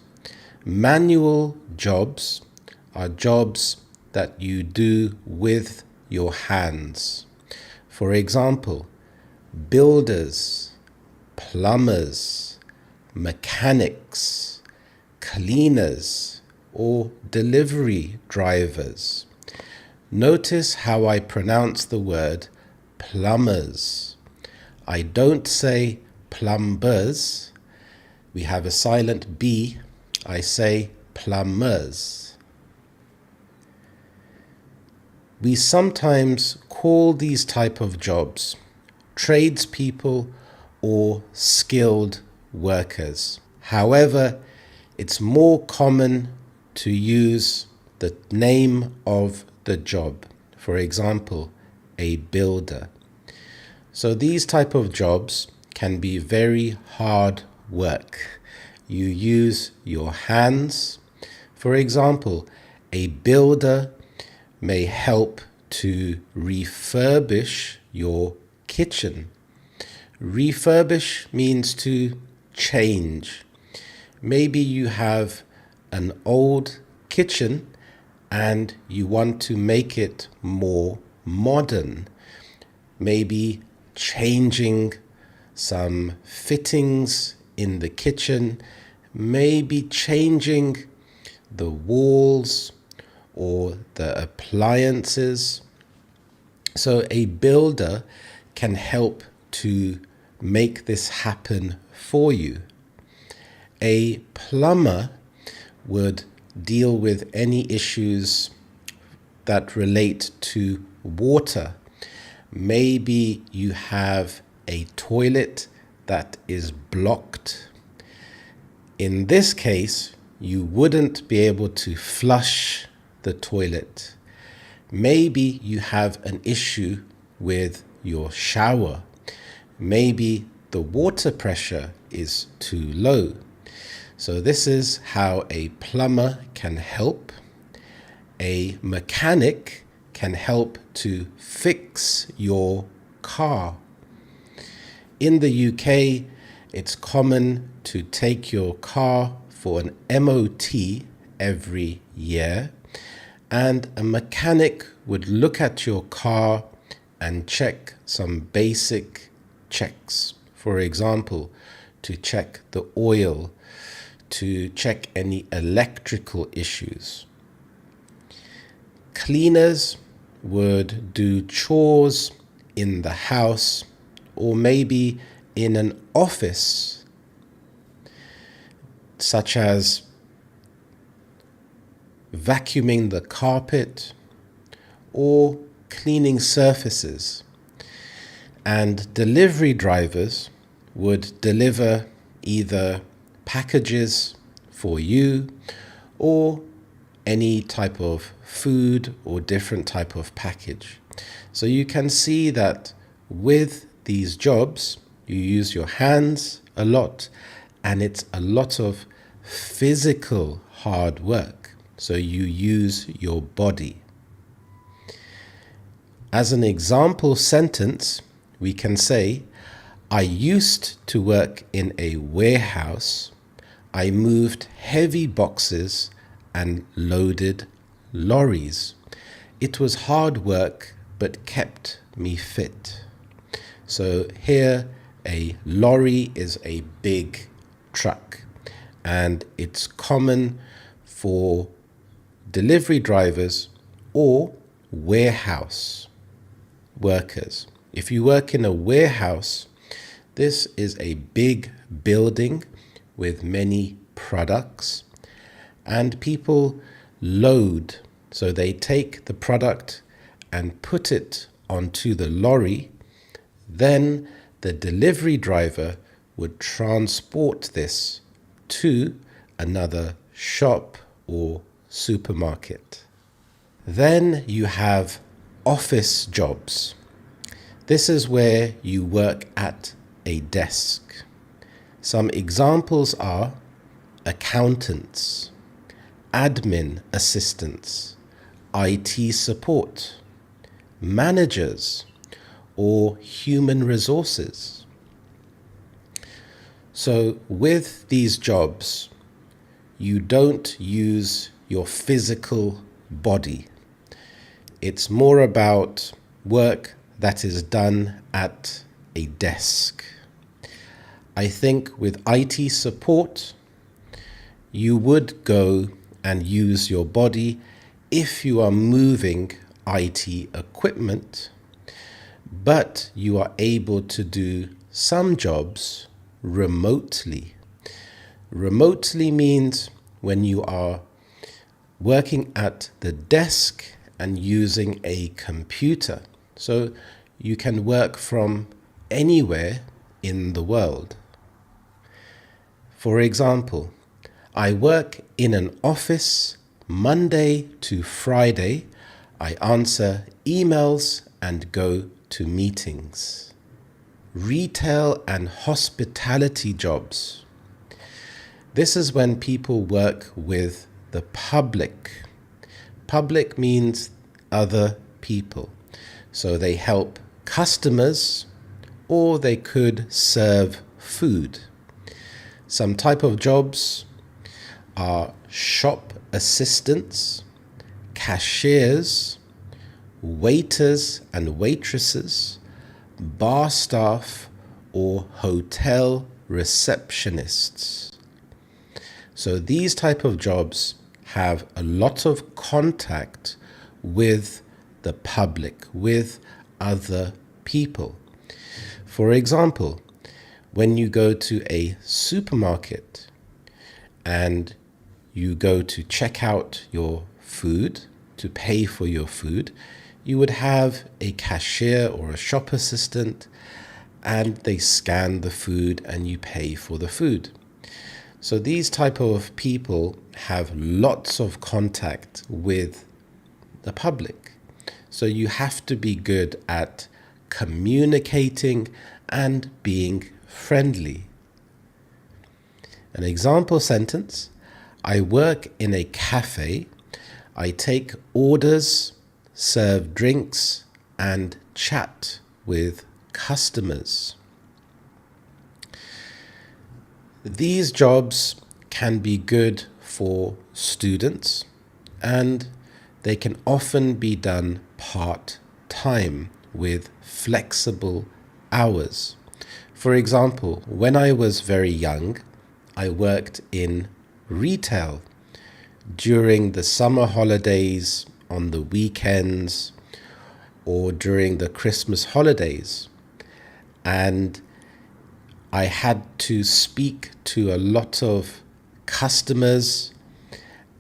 Manual jobs are jobs that you do with your hands. For example, builders, plumbers, mechanics, cleaners, or delivery drivers. Notice how I pronounce the word plumbers. I don't say plumbers. We have a silent B. I say plumbers. We sometimes call these type of jobs tradespeople or skilled workers. However, it's more common to use the name of the job. For example, a builder. So these type of jobs can be very hard work. You use your hands. For example, a builder may help to refurbish your kitchen. Refurbish means to change. Maybe you have an old kitchen and you want to make it more modern. Maybe changing some fittings in the kitchen, maybe changing the walls or the appliances. So a builder can help to make this happen for you. A plumber would deal with any issues that relate to water. Maybe you have a toilet that is blocked. In this case, you wouldn't be able to flush the toilet. Maybe you have an issue with your shower. Maybe the water pressure is too low. So this is how a plumber can help. A mechanic can help to fix your car. In the UK, it's common to take your car for an MOT every year, and a mechanic would look at your car and check some basic checks. For example, to check the oil, to check any electrical issues. Cleaners would do chores in the house or maybe in an office, such as vacuuming the carpet or cleaning surfaces. And delivery drivers would deliver either packages for you or any type of food or different type of package. So you can see that with these jobs, you use your hands a lot, and it's a lot of physical hard work. So you use your body. As an example sentence, we can say, I used to work in a warehouse. I moved heavy boxes and loaded lorries. It was hard work, but kept me fit. So here, a lorry is a big truck, and it's common for delivery drivers or warehouse workers. If you work in a warehouse, this is a big building with many products, and people load. So they take the product and put it onto the lorry. Then the delivery driver would transport this to another shop or supermarket. Then you have office jobs. This is where you work at a desk. Some examples are accountants, admin assistants, IT support, managers, or human resources. So with these jobs, you don't use your physical body. It's more about work that is done at a desk. I think with IT support, you would go and use your body if you are moving IT equipment, but you are able to do some jobs remotely. Remotely means when you are working at the desk and using a computer. So you can work from anywhere in the world. For example, I work in an office Monday to Friday. I answer emails and go to meetings. Retail and hospitality jobs. This is when people work with the public. Public means other people. So they help customers, or they could serve food. Some type of jobs are shop assistants, cashiers, waiters and waitresses, bar staff, or hotel receptionists. So these type of jobs have a lot of contact with the public, with other people. For example, when you go to a supermarket and you go to check out your food, to pay for your food, you would have a cashier or a shop assistant, and they scan the food and you pay for the food. So these type of people have lots of contact with the public. So you have to be good at communicating and being friendly. An example sentence: I work in a cafe. I take orders, serve drinks, and chat with customers. These jobs can be good for students, and they can often be done part-time with flexible hours. For example, when I was very young, I worked in retail during the summer holidays, on the weekends, or during the Christmas holidays. And I had to speak to a lot of customers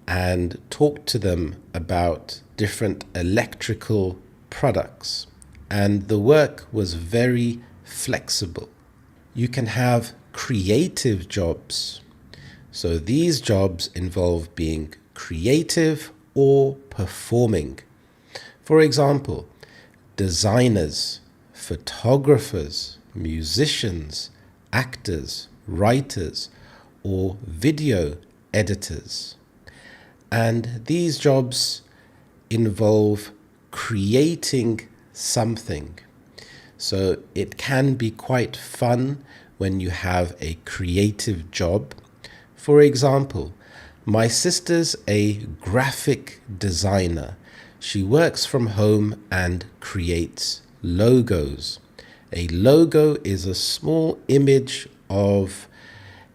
and talk to them about different electrical products. And the work was very flexible. You can have creative jobs. So these jobs involve being creative or performing. For example, designers, photographers, musicians, actors, writers, or video editors. And these jobs involve creating something. So it can be quite fun when you have a creative job. For example, my sister's a graphic designer. She works from home and creates logos. A logo is a small image of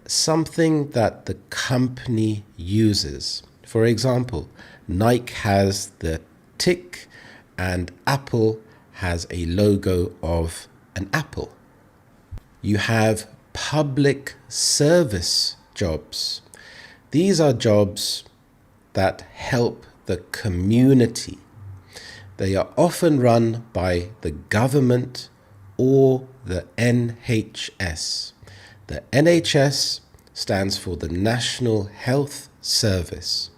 something that the company uses. For example, Nike has the tick and Apple has a logo of an apple. You have public service jobs. These are jobs that help the community. They are often run by the government or the NHS. The NHS stands for the National Health Service.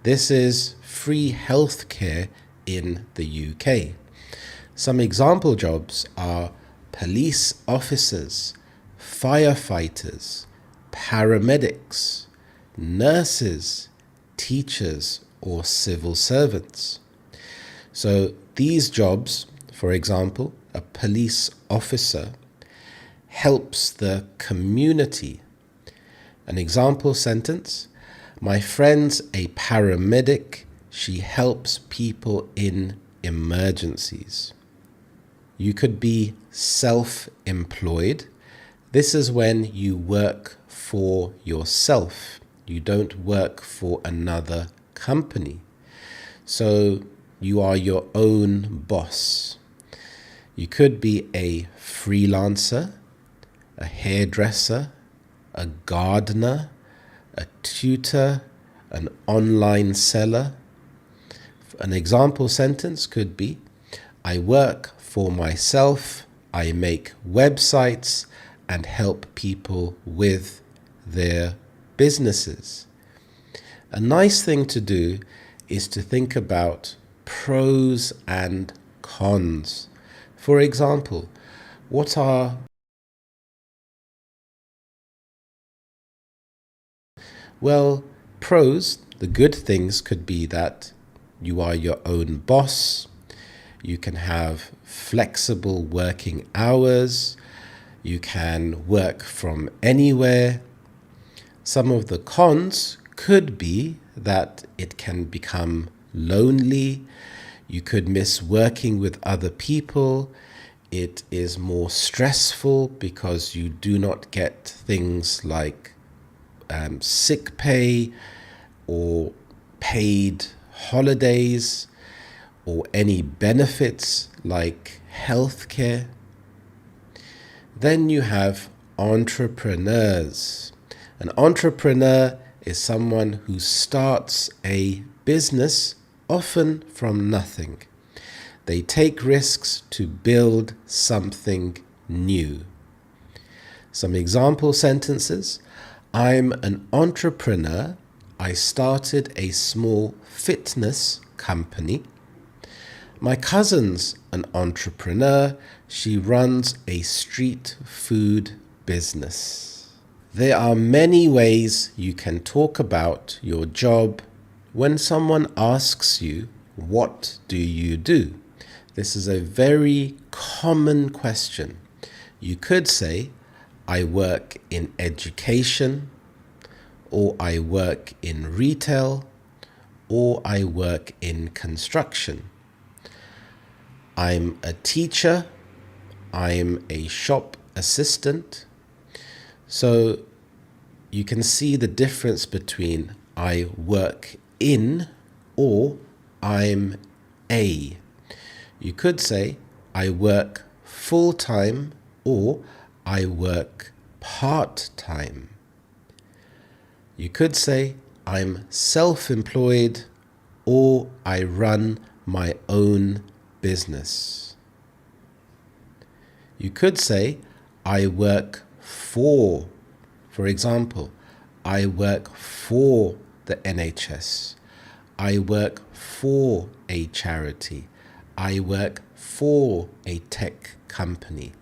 This is free healthcare in the UK. Some example jobs are police officers, firefighters, paramedics, nurses, teachers, or civil servants. So these jobs, for example, a police officer helps the community. An example sentence: my friend's a paramedic. She helps people in emergencies. You could be self-employed. This is when you work for yourself. You don't work for another company. So you are your own boss. You could be a freelancer, a hairdresser, a gardener, a tutor, an online seller. An example sentence could be: I work for myself. I make websites and help people with their businesses. A nice thing to do is to think about pros and cons. For example, what are pros? The good things could be that you are your own boss. You can have flexible working hours. You can work from anywhere. Some of the cons could be that it can become lonely. You could miss working with other people. It is more stressful because you do not get things like sick pay or paid holidays or any benefits like healthcare. Then you have entrepreneurs. An entrepreneur is someone who starts a business, often from nothing. They take risks to build something new. Some example sentences: I'm an entrepreneur. I started a small fitness company. My cousin's an entrepreneur. She runs a street food business. There are many ways you can talk about your job when someone asks you, "What do you do?" This is a very common question. You could say, "I work in education," or "I work in retail," or "I work in construction." "I'm a teacher," "I'm a shop assistant." So you can see the difference between "I work in" or "I'm a." You could say, "I work full-time," or "I work part-time." You could say, "I'm self-employed," or "I run my own business." You could say, "I work for." For example, "I work for the NHS." "I work for a charity." "I work for a tech company."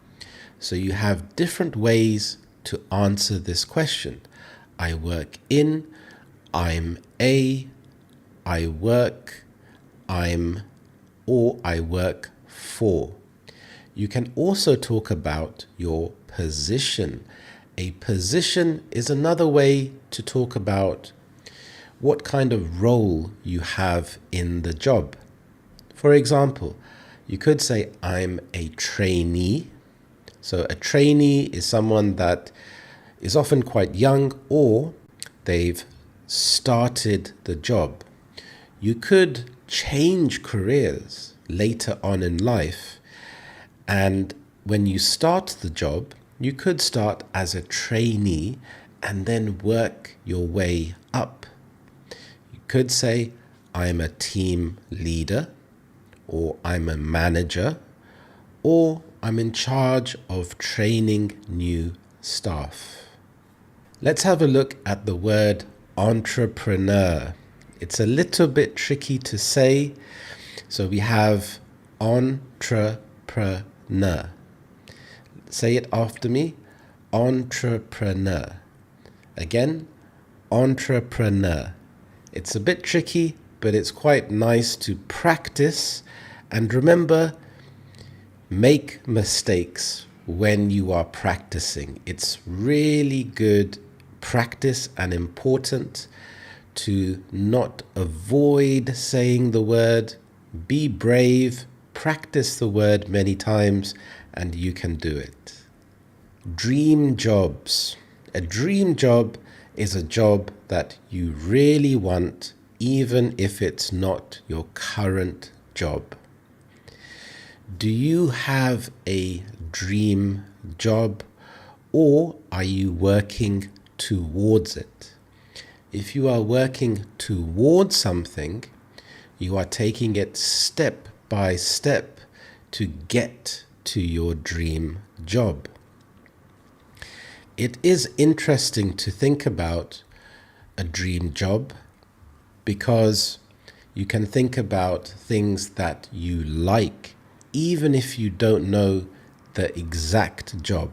So you have different ways to answer this question. I work in, I'm a, I work, I'm, or I work for. You can also talk about your position. A position is another way to talk about what kind of role you have in the job. For example, you could say, "I'm a trainee." So a trainee is someone that is often quite young, or they've started the job. You could change careers later on in life, and when you start the job, you could start as a trainee and then work your way up. You could say, "I'm a team leader," or "I'm a manager," or "I'm in charge of training new staff." Let's have a look at the word entrepreneur. It's a little bit tricky to say. So we have entrepreneur. Say it after me. Entrepreneur. Again, entrepreneur. It's a bit tricky, but it's quite nice to practice. And remember, make mistakes when you are practicing. It's really good practice and important to not avoid saying the word. Be brave, practice the word many times, and you can do it. Dream jobs. A dream job is a job that you really want, even if it's not your current job. Do you have a dream job, or are you working towards it? If you are working towards something, you are taking it step by step to get to your dream job. It is interesting to think about a dream job because you can think about things that you like, even if you don't know the exact job.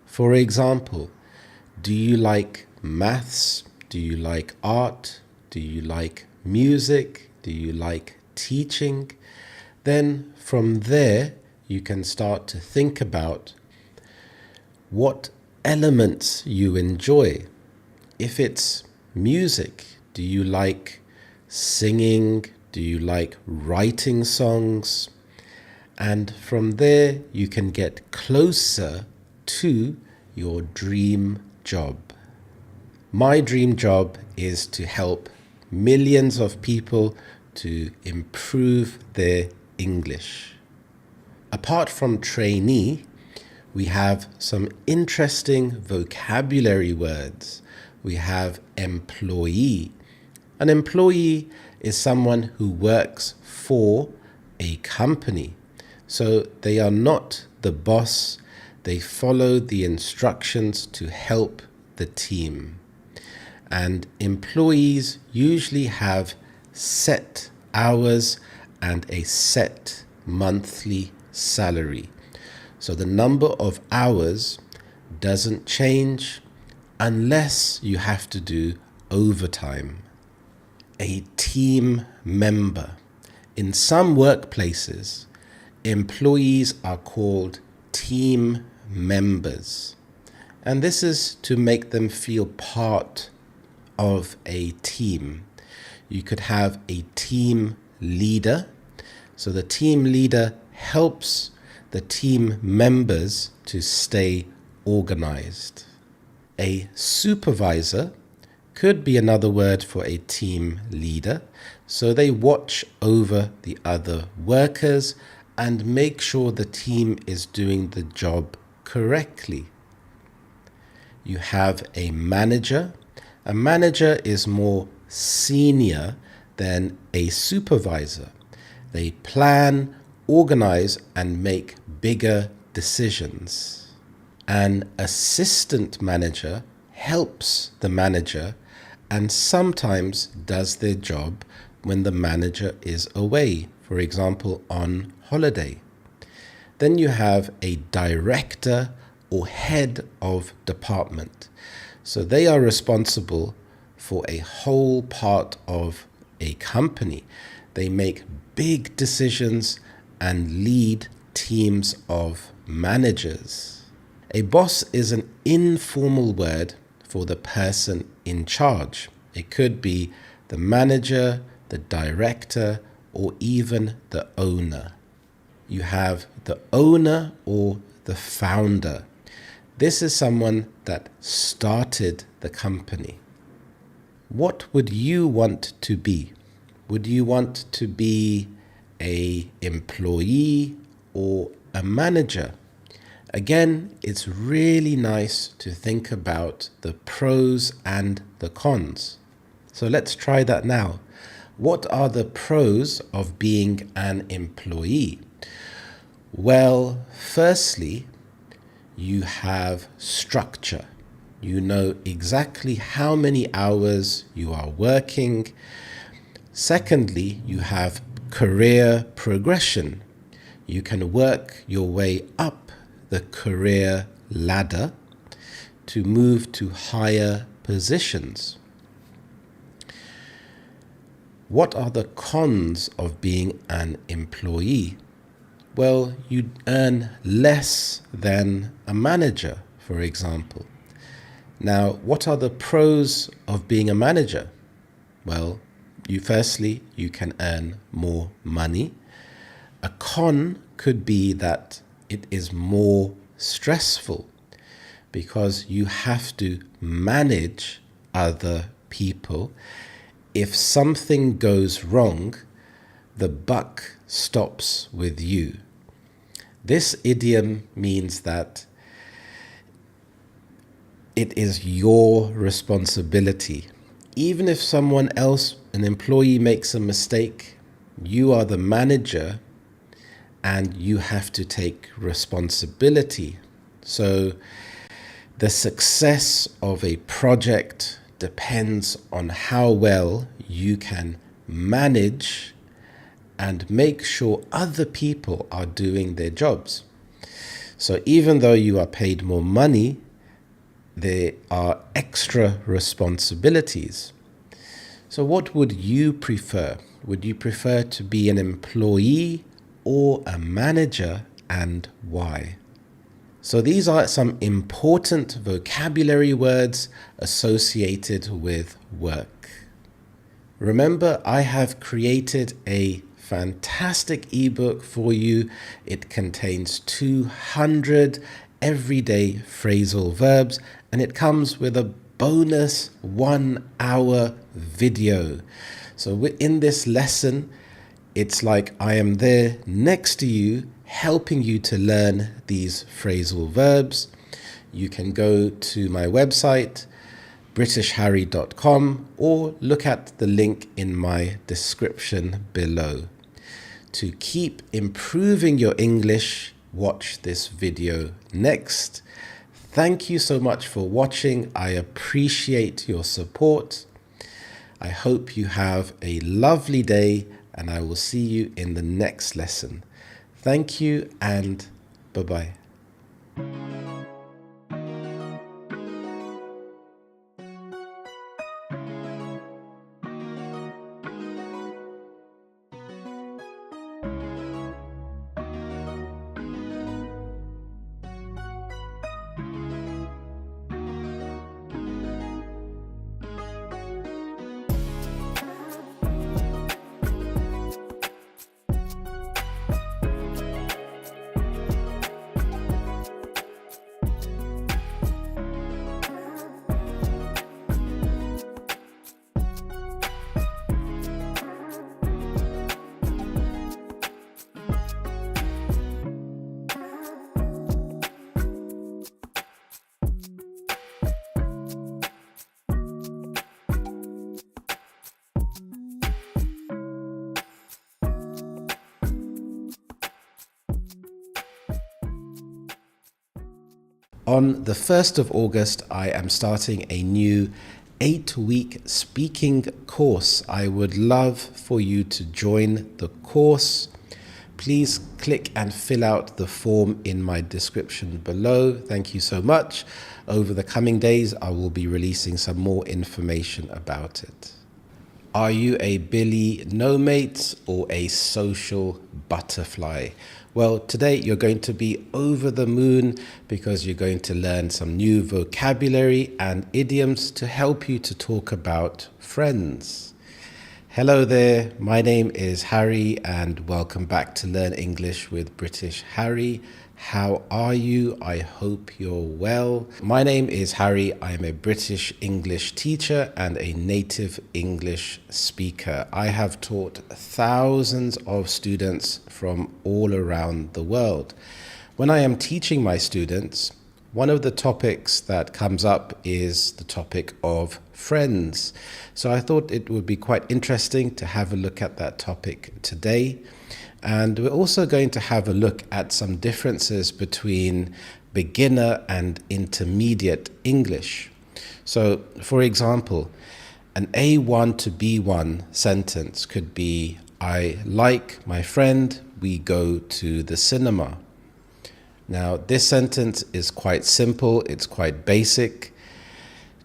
For example, do you like maths? Do you like art? Do you like music? Do you like teaching? Then from there, you can start to think about what elements you enjoy. If it's music, do you like singing? Do you like writing songs? And from there, you can get closer to your dream job. My dream job is to help millions of people to improve their English. Apart from trainee, we have some interesting vocabulary words. We have employee. An employee is someone who works for a company. So they are not the boss. They follow the instructions to help the team. And employees usually have set hours and a set monthly salary. So the number of hours doesn't change, unless you have to do overtime. A team member. In some workplaces, employees are called team members. And this is to make them feel part of a team. You could have a team leader. So the team leader helps the team members to stay organized. A supervisor could be another word for a team leader. So they watch over the other workers and make sure the team is doing the job correctly. You have a manager. A manager is more senior than a supervisor. They plan, organize, and make bigger decisions. An assistant manager helps the manager and sometimes does their job when the manager is away, for example, on holiday. Then you have a director or head of department. So they are responsible for a whole part of a company. They make big decisions and lead teams of managers. A boss is an informal word for the person in charge. It could be the manager, the director, or even the owner. You have the owner or the founder. This is someone that started the company. What would you want to be? Would you want to be an employee or a manager? Again, it's really nice to think about the pros and the cons. So let's try that now. What are the pros of being an employee? Well, firstly, you have structure. You know exactly how many hours you are working. Secondly, you have career progression. You can work your way up the career ladder to move to higher positions. What are the cons of being an employee? Well, you earn less than a manager, for example. Now, what are the pros of being a manager? Well, firstly, you can earn more money. A con could be that it is more stressful because you have to manage other people. If something goes wrong, the buck stops with you. This idiom means that it is your responsibility. Even if someone else, an employee, makes a mistake, you are the manager and you have to take responsibility. So the success of a project depends on how well you can manage and make sure other people are doing their jobs. So even though you are paid more money, there are extra responsibilities. So what would you prefer? Would you prefer to be an employee or a manager, and why? So these are some important vocabulary words associated with work. Remember, I have created a fantastic ebook for you. It contains 200 everyday phrasal verbs, and it comes with a bonus 1-hour video. So in this lesson, it's like I am there next to you, helping you to learn these phrasal verbs. You can go to my website, britishharry.com, or look at the link in my description below. To keep improving your English, watch this video next. Thank you so much for watching. I appreciate your support. I hope you have a lovely day, and I will see you in the next lesson. Thank you, and bye-bye. On the 1st of August, I am starting a new 8-week speaking course. I would love for you to join the course. Please click and fill out the form in my description below. Thank you so much. Over the coming days, I will be releasing some more information about it. Are you a Billy no mates or a social butterfly? Well, today you're going to be over the moon because you're going to learn some new vocabulary and idioms to help you to talk about friends. Hello there, my name is Harry and welcome back to Learn English with British Harry. How are you? I hope you're well. My name is Harry. I am a British English teacher and a native English speaker. I have taught thousands of students from all around the world. When I am teaching my students, one of the topics that comes up is the topic of friends. So I thought it would be quite interesting to have a look at that topic today. And we're also going to have a look at some differences between beginner and intermediate English. So, for example, an A1 to B1 sentence could be, I like my friend, we go to the cinema. Now, this sentence is quite simple, it's quite basic.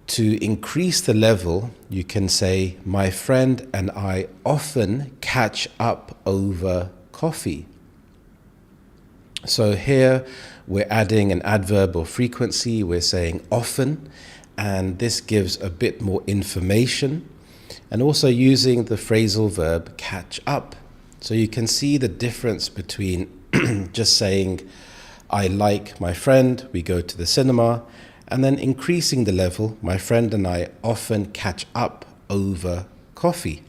To increase the level, you can say, my friend and I often catch up over coffee. So here we're adding an adverb or frequency, we're saying often, and this gives a bit more information, and also using the phrasal verb catch up. So you can see the difference between just saying I like my friend, we go to the cinema, and then increasing the level, my friend and I often catch up over coffee.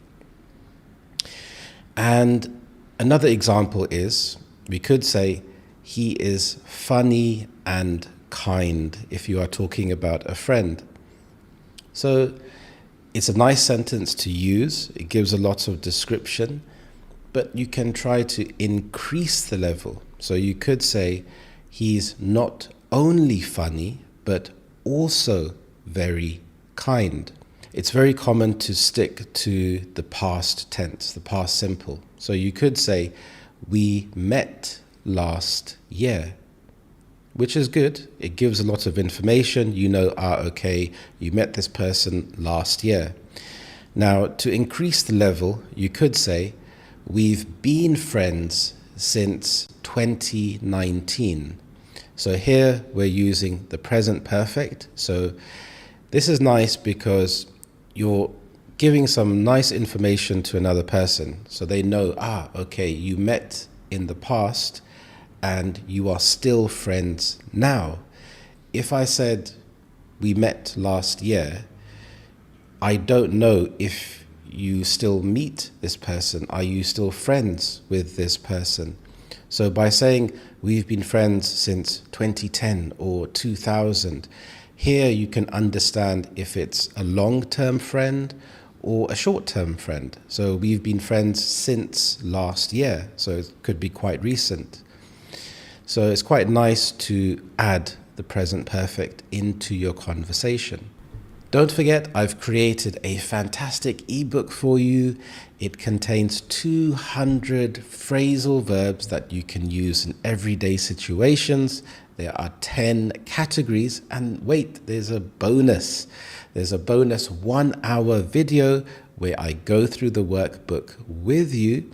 And another example is, we could say, he is funny and kind if you are talking about a friend. So it's a nice sentence to use. It gives a lot of description, but you can try to increase the level. So you could say, he's not only funny, but also very kind. It's very common to stick to the past tense, the past simple. So you could say, we met last year, which is good. It gives a lot of information. You know, okay, you met this person last year. Now, to increase the level, you could say, we've been friends since 2019. So here we're using the present perfect. So this is nice because you're giving some nice information to another person. So they know, okay, you met in the past and you are still friends now. If I said we met last year, I don't know if you still meet this person. Are you still friends with this person? So by saying we've been friends since 2010 or 2000, here you can understand if it's a long-term friend or a short-term friend. So we've been friends since last year, so it could be quite recent. So it's quite nice to add the present perfect into your conversation. Don't forget, I've created a fantastic ebook for you. It contains 200 phrasal verbs that you can use in everyday situations. There are 10 categories, and wait, there's a bonus. There's a bonus 1-hour video where I go through the workbook with you.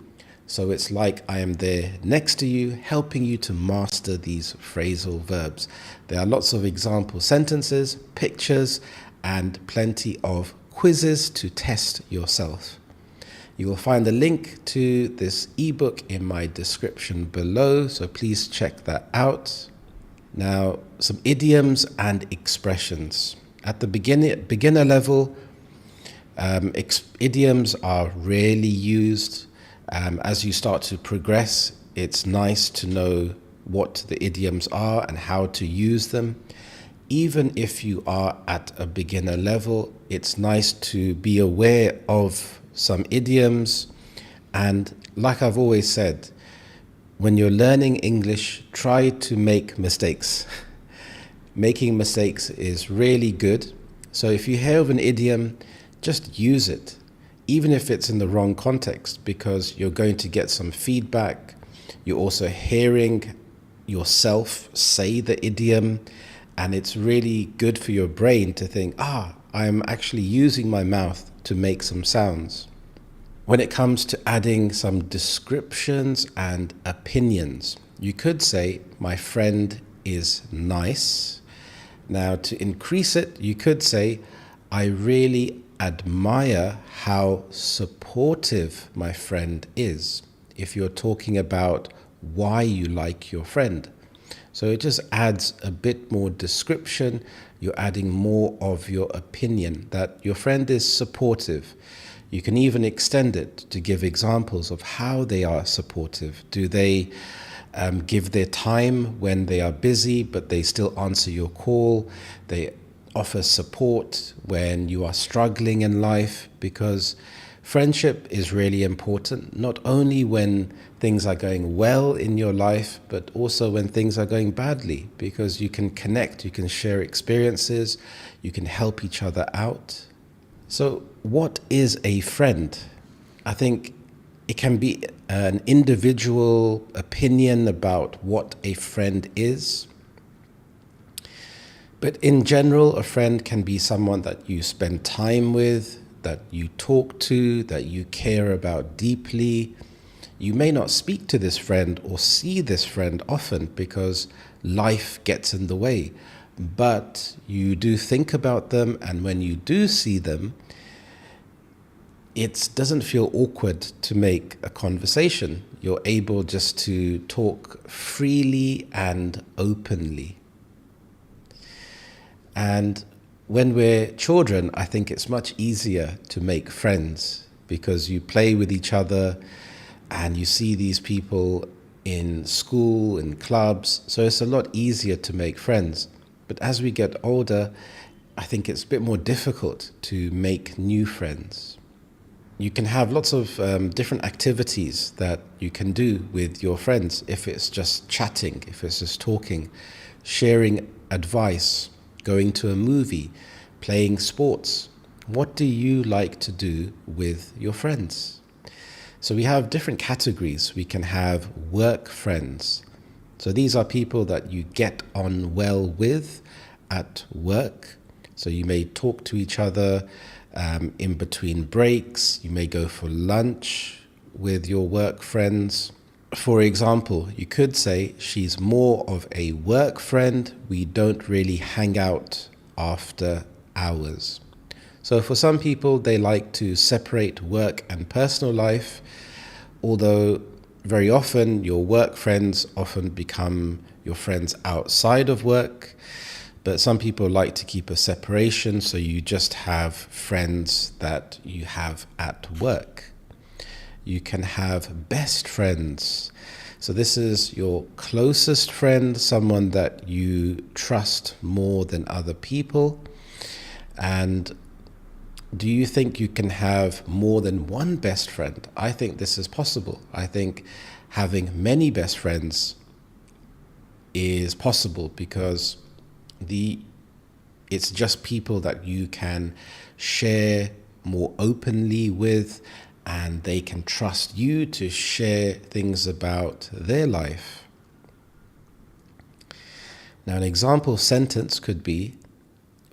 So it's like I am there next to you, helping you to master these phrasal verbs. There are lots of example sentences, pictures, and plenty of quizzes to test yourself. You will find the link to this ebook in my description below, so please check that out. Now, some idioms and expressions. At the beginner level, idioms are rarely used. As you start to progress, it's nice to know what the idioms are and how to use them. Even if you are at a beginner level, it's nice to be aware of some idioms. And like I've always said, when you're learning English, try to make mistakes. Making mistakes is really good. So if you hear of an idiom, just use it, even if it's in the wrong context, because you're going to get some feedback. You're also hearing yourself say the idiom, and it's really good for your brain to think, I'm actually using my mouth to make some sounds. When it comes to adding some descriptions and opinions, you could say, my friend is nice. Now, to increase it, you could say, I really admire how supportive my friend is, if you're talking about why you like your friend. So it just adds a bit more description. You're adding more of your opinion that your friend is supportive. You can even extend it to give examples of how they are supportive. Do they give their time when they are busy, but they still answer your call? They offer support when you are struggling in life, because friendship is really important, not only when things are going well in your life, but also when things are going badly, because you can connect, you can share experiences, you can help each other out. So what is a friend? I think it can be an individual opinion about what a friend is. But in general, a friend can be someone that you spend time with, that you talk to, that you care about deeply. You may not speak to this friend or see this friend often because life gets in the way, but you do think about them, and when you do see them, it doesn't feel awkward to make a conversation. You're able just to talk freely and openly. And when we're children, I think it's much easier to make friends because you play with each other and you see these people in school, in clubs. So it's a lot easier to make friends. But as we get older, I think it's a bit more difficult to make new friends. You can have lots of different activities that you can do with your friends. If it's just chatting, if it's just talking, sharing advice, going to a movie, playing sports. What do you like to do with your friends? So we have different categories. We can have work friends. So these are people that you get on well with at work. So you may talk to each other in between breaks. You may go for lunch with your work friends. For example, you could say she's more of a work friend. We don't really hang out after hours. So for some people, they like to separate work and personal life, although very often your work friends often become your friends outside of work. But some people like to keep a separation, so you just have friends that you have at work. You can have best friends. So this is your closest friend, someone that you trust more than other people. And do you think you can have more than one best friend? I think this is possible. I think having many best friends is possible because it's just people that you can share more openly with, and they can trust you to share things about their life. Now, an example sentence could be,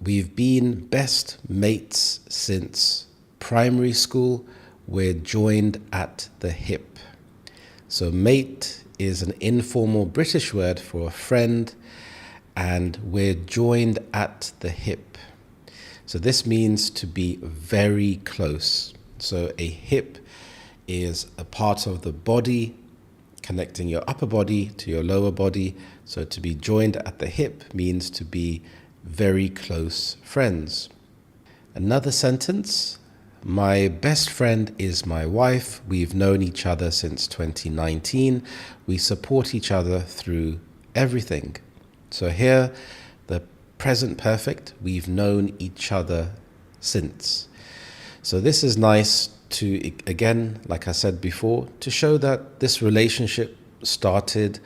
we've been best mates since primary school. We're joined at the hip. So mate is an informal British word for a friend, and we're joined at the hip. So this means to be very close. So a hip is a part of the body connecting your upper body to your lower body. So to be joined at the hip means to be very close friends. Another sentence, my best friend is my wife. We've known each other since 2019. We support each other through everything. So here, the present perfect, we've known each other since. So this is nice to, again, like I said before, to show that this relationship started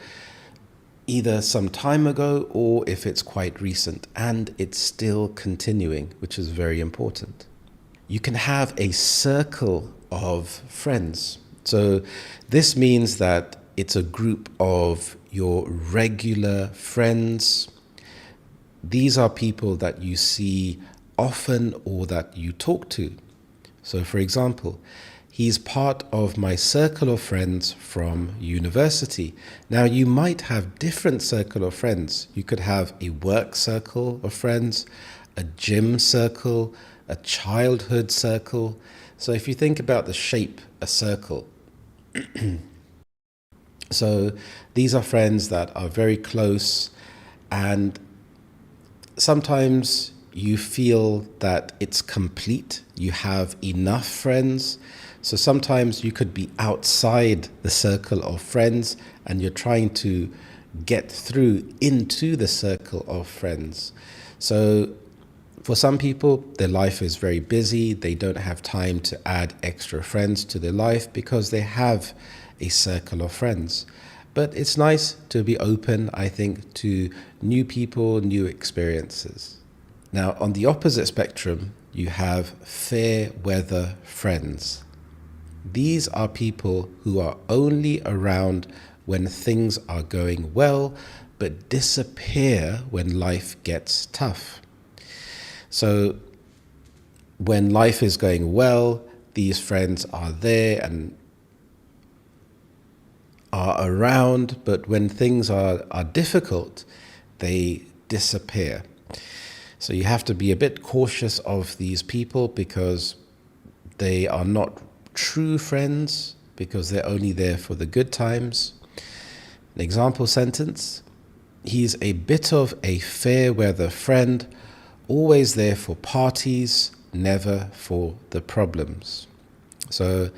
either some time ago or if it's quite recent and it's still continuing, which is very important. You can have a circle of friends. So this means that it's a group of your regular friends. These are people that you see often or that you talk to. So for example, he's part of my circle of friends from university. Now you might have different circle of friends. You could have a work circle of friends, a gym circle, a childhood circle. So if you think about the shape, a circle. So these are friends that are very close, and sometimes you feel that it's complete. You have enough friends. So sometimes you could be outside the circle of friends and you're trying to get through into the circle of friends. So for some people, their life is very busy. They don't have time to add extra friends to their life because they have a circle of friends. But it's nice to be open, I think, to new people, new experiences. Now, on the opposite spectrum, you have fair weather friends. These are people who are only around when things are going well, but disappear when life gets tough. So when life is going well, these friends are there and are around, but when things are difficult, they disappear. So you have to be a bit cautious of these people because they are not true friends, because they're only there for the good times. An example sentence: he's a bit of a fair weather friend, always there for parties, never for the problems. So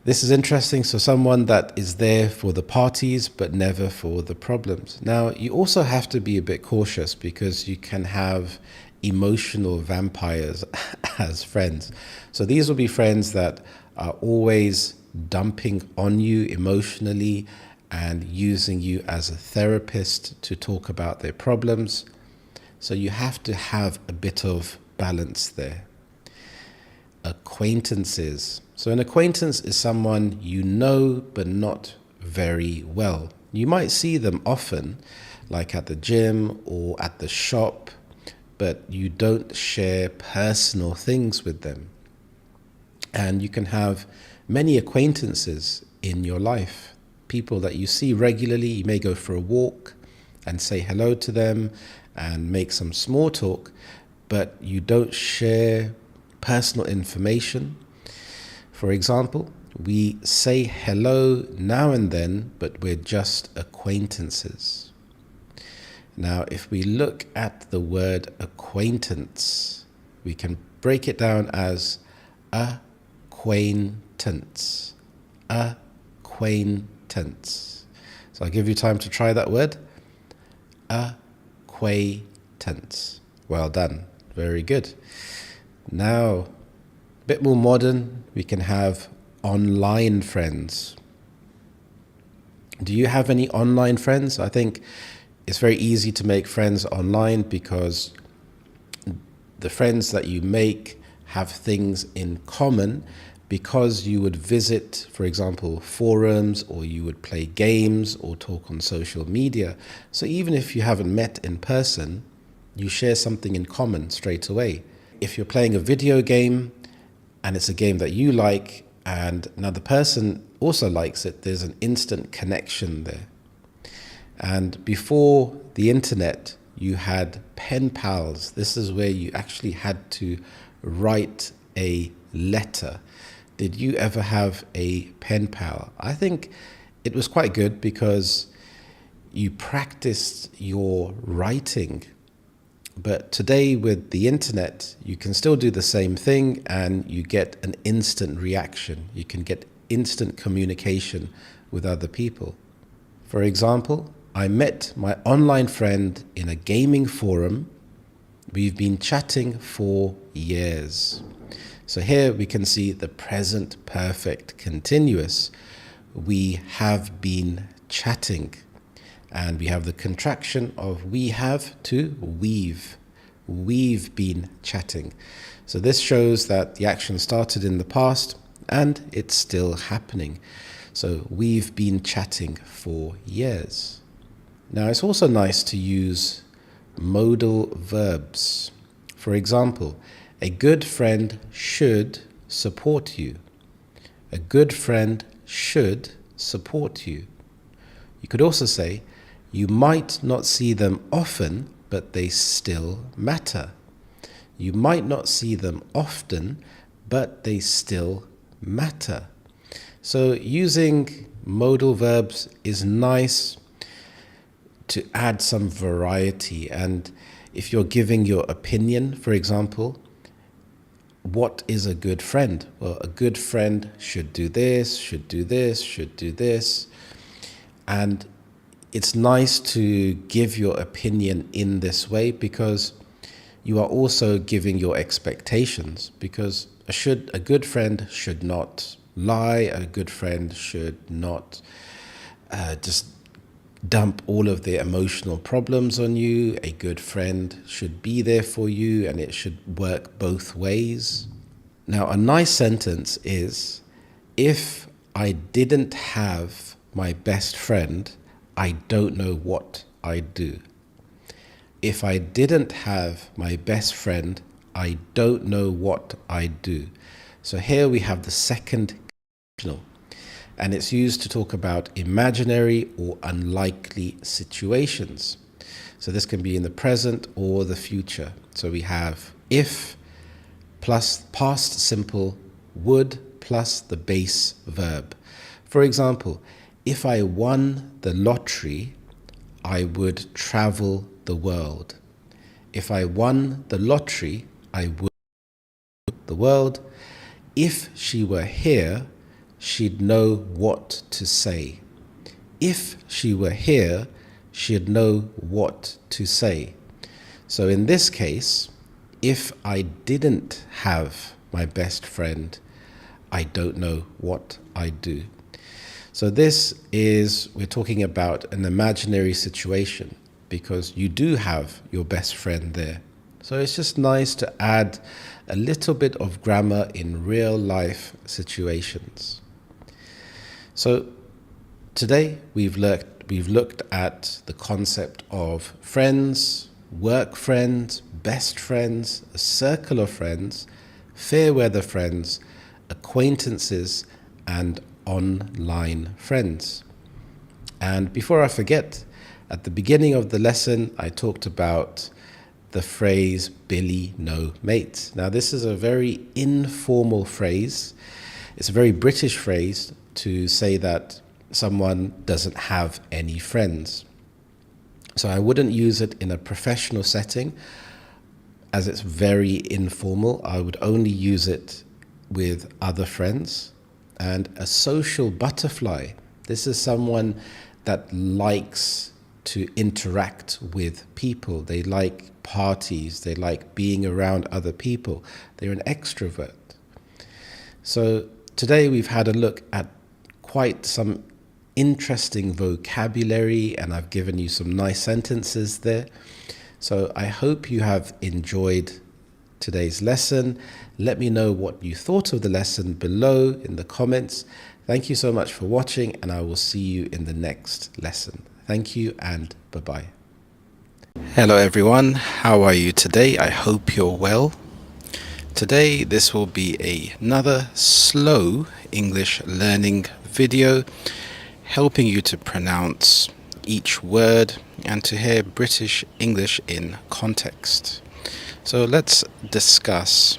this is interesting. So someone that is there for the parties but never for the problems. Now, you also have to be a bit cautious because you can have emotional vampires as friends. So these will be friends that are always dumping on you emotionally and using you as a therapist to talk about their problems. So you have to have a bit of balance there. Acquaintances. So an acquaintance is someone you know but not very well. You might see them often, like at the gym or at the shop, but you don't share personal things with them. And you can have many acquaintances in your life, people that you see regularly. You may go for a walk and say hello to them and make some small talk, but you don't share personal information. For example, we say hello now and then, but we're just acquaintances. Now, if we look at the word acquaintance, we can break it down as acquaintance. Acquaintance. So I'll give you time to try that word. Acquaintance. Well done. Very good. Now, a bit more modern, we can have online friends. Do you have any online friends? I think it's very easy to make friends online because the friends that you make have things in common, because you would visit, for example, forums, or you would play games or talk on social media. So even if you haven't met in person, you share something in common straight away. If you're playing a video game and it's a game that you like and another person also likes it, there's an instant connection there. And before the internet, you had pen pals. This is where you actually had to write a letter. Did you ever have a pen pal? I think it was quite good because you practiced your writing. But today with the internet, you can still do the same thing and you get an instant reaction. You can get instant communication with other people. For example, I met my online friend in a gaming forum. We've been chatting for years. So here we can see the present perfect continuous. We have been chatting. And we have the contraction of we have to we've. We've been chatting. So this shows that the action started in the past and it's still happening. So we've been chatting for years. Now it's also nice to use modal verbs. For example, a good friend should support you. A good friend should support you. You could also say, you might not see them often, but they still matter. You might not see them often, but they still matter. So using modal verbs is nice to add some variety. And if you're giving your opinion, for example, what is a good friend? Well, a good friend should do this, should do this, should do this. And it's nice to give your opinion in this way because you are also giving your expectations, because a good friend should not lie, a good friend should not just dump all of their emotional problems on you. A good friend should be there for you, and it should work both ways. Now, a nice sentence is, if I didn't have my best friend, I don't know what I'd do. If I didn't have my best friend, I don't know what I'd do. So here we have the second conditional, and it's used to talk about imaginary or unlikely situations. So this can be in the present or the future. So we have if plus past simple would plus the base verb. For example, if I won the lottery, I would travel the world. If I won the lottery, I would travel the world. If she were here, she'd know what to say. If she were here, she'd know what to say. So in this case, if I didn't have my best friend, I don't know what I'd do. So this is, we're talking about an imaginary situation because you do have your best friend there. So it's just nice to add a little bit of grammar in real life situations. So today we've looked at the concept of friends, work friends, best friends, a circle of friends, fair weather friends, acquaintances, and online friends. And before I forget, at the beginning of the lesson, I talked about the phrase Billy no mate. Now this is a very informal phrase. It's a very British phrase to say that someone doesn't have any friends. So I wouldn't use it in a professional setting as it's very informal. I would only use it with other friends. And a social butterfly, this is someone that likes to interact with people. They like parties, they like being around other people. They're an extrovert. So today we've had a look at quite some interesting vocabulary, and I've given you some nice sentences there. So I hope you have enjoyed today's lesson. Let me know what you thought of the lesson below in the comments. Thank you so much for watching, and I will see you in the next lesson. Thank you and bye-bye. Hello everyone, how are you today? I hope you're well. Today this will be another slow English learning video helping you to pronounce each word and to hear British English in context. So let's discuss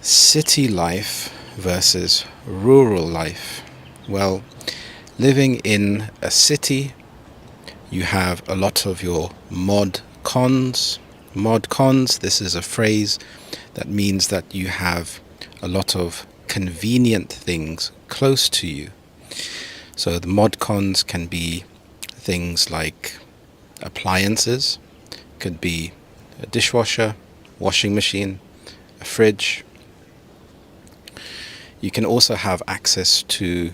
city life versus rural life. Well, living in a city, you have a lot of your mod cons. Mod cons, this is a phrase that means that you have a lot of convenient things close to you. So the mod cons can be things like appliances, could be a dishwasher, washing machine, a fridge. You can also have access to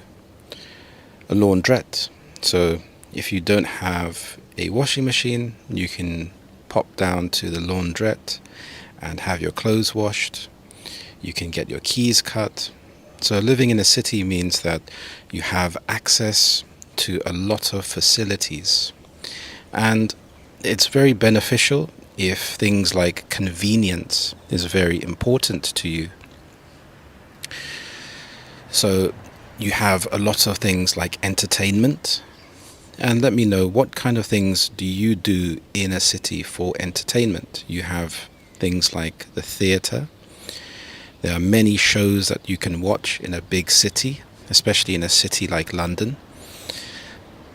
a laundrette. So If you don't have a washing machine, you can pop down to the laundrette and have your clothes washed. You can get your keys cut. So living in a city means that you have access to a lot of facilities. And it's very beneficial if things like convenience is very important to you. So you have a lot of things like entertainment. And let me know, what kind of things do you do in a city for entertainment? You have things like the theatre. There are many shows that you can watch in a big city, especially in a city like London.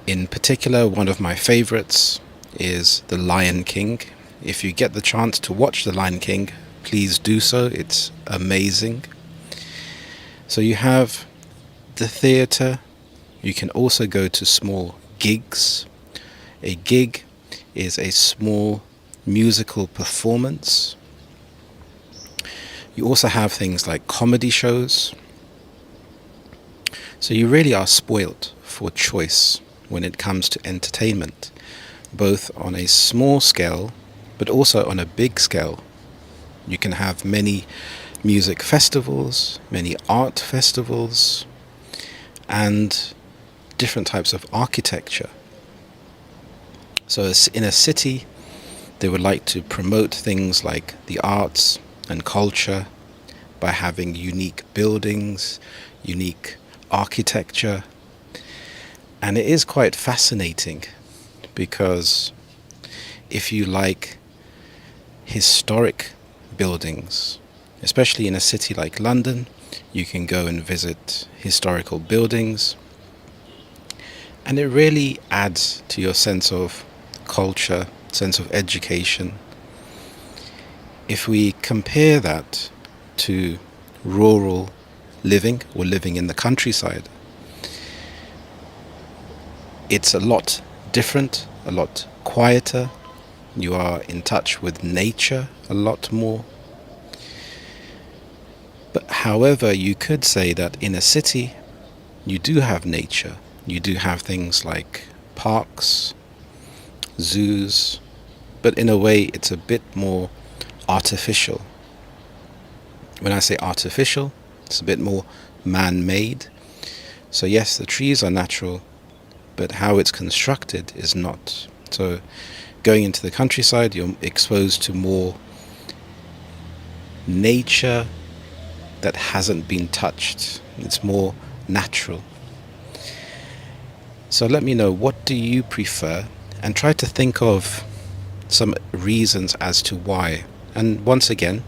In particular, one of my favorites is The Lion King. If you get the chance to watch The Lion King, please do so. It's amazing. So you have the theatre. You can also go to small gigs. A gig is a small musical performance. You also have things like comedy shows. So you really are spoilt for choice when it comes to entertainment, both on a small scale but also on a big scale. You can have many music festivals, many art festivals, and different types of architecture. So in a city, they would like to promote things like the arts and culture by having unique buildings, unique architecture. And it is quite fascinating because if you like historic buildings, especially in a city like London, you can go and visit historical buildings. And it really adds to your sense of culture, sense of education. If we compare that to rural living or living in the countryside, it's a lot different, a lot quieter. You are in touch with nature a lot more. But however, you could say that in a city, you do have nature. You do have things like parks, zoos, but in a way it's a bit more artificial. When I say artificial, it's a bit more man-made. So yes, the trees are natural, but how it's constructed is not. So going into the countryside, you're exposed to more nature that hasn't been touched. It's more natural. So let me know, what do you prefer? And try to think of some reasons as to why. And once again,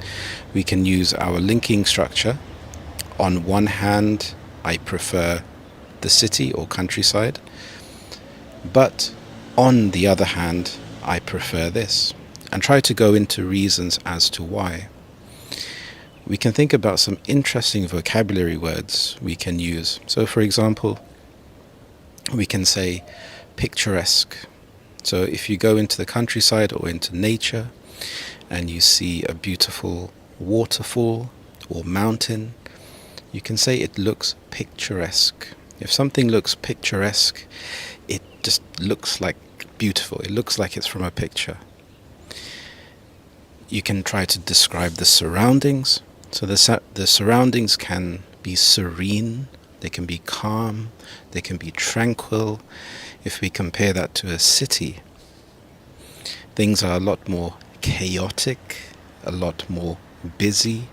we can use our linking structure. On one hand, I prefer the city or countryside. But on the other hand, I prefer this. And try to go into reasons as to why. We can think about some interesting vocabulary words we can use. So for example, we can say picturesque. So if you go into the countryside or into nature and you see a beautiful waterfall or mountain, you can say it looks picturesque. If something looks picturesque, it just looks like beautiful. It looks like it's from a picture. You can try to describe the surroundings. So the surroundings can be serene, they can be calm, they can be tranquil. If we compare that to a city, things are a lot more chaotic, a lot more busy.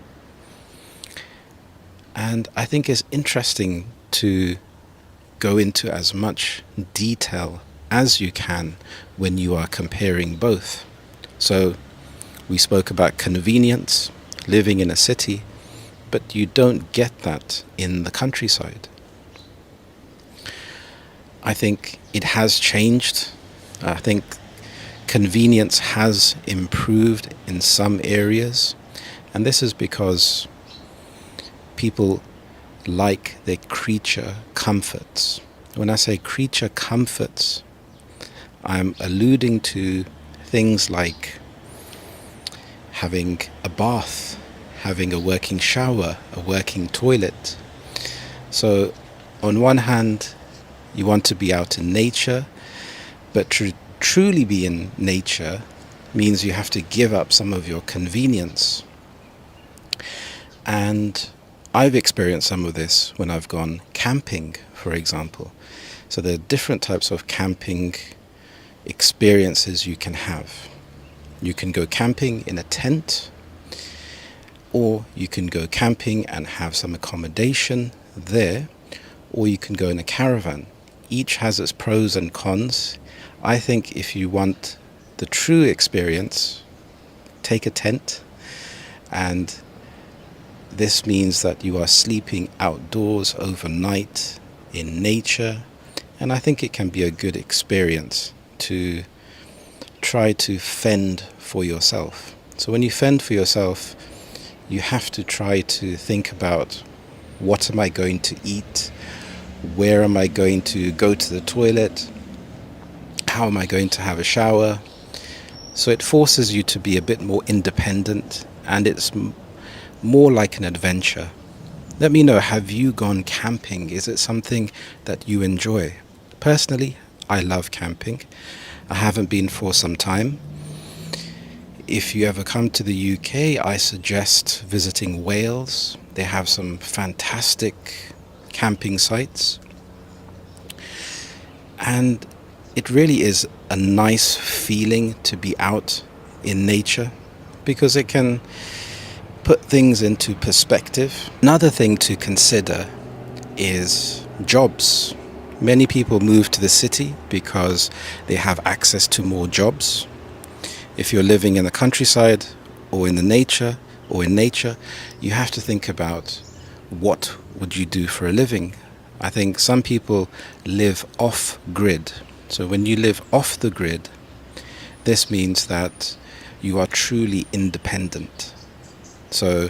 And I think it's interesting to go into as much detail as you can when you are comparing both. So we spoke about convenience, living in a city, but you don't get that in the countryside. I think it has changed. I think convenience has improved in some areas, and this is because people like their creature comforts. When I say creature comforts, I'm alluding to things like having a bath, having a working shower, a working toilet. So on one hand, you want to be out in nature, But to truly be in nature means you have to give up some of your convenience. And I've experienced some of this when I've gone camping, for example. So there are different types of camping experiences you can have. You can go camping in a tent, or you can go camping and have some accommodation there, or you can go in a caravan. Each has its pros and cons. I think if you want the true experience, take a tent, and this means that you are sleeping outdoors overnight in nature, and I think it can be a good experience to try to fend for yourself. So when you fend for yourself, you have to try to think about, what am I going to eat? Where am I going to go to the toilet? How am I going to have a shower? So it forces you to be a bit more independent, and it's more like an adventure. Let me know, have you gone camping? Is it something that you enjoy? Personally, I love camping. I haven't been for some time. If you ever come to the UK, I suggest visiting Wales. They have some fantastic camping sites. And it really is a nice feeling to be out in nature, because it can put things into perspective. Another thing to consider is jobs. Many people move to the city because they have access to more jobs. If you're living in the countryside or in nature, you have to think about, what would you do for a living? I think some people live off grid. So when you live off the grid, this means that you are truly independent. So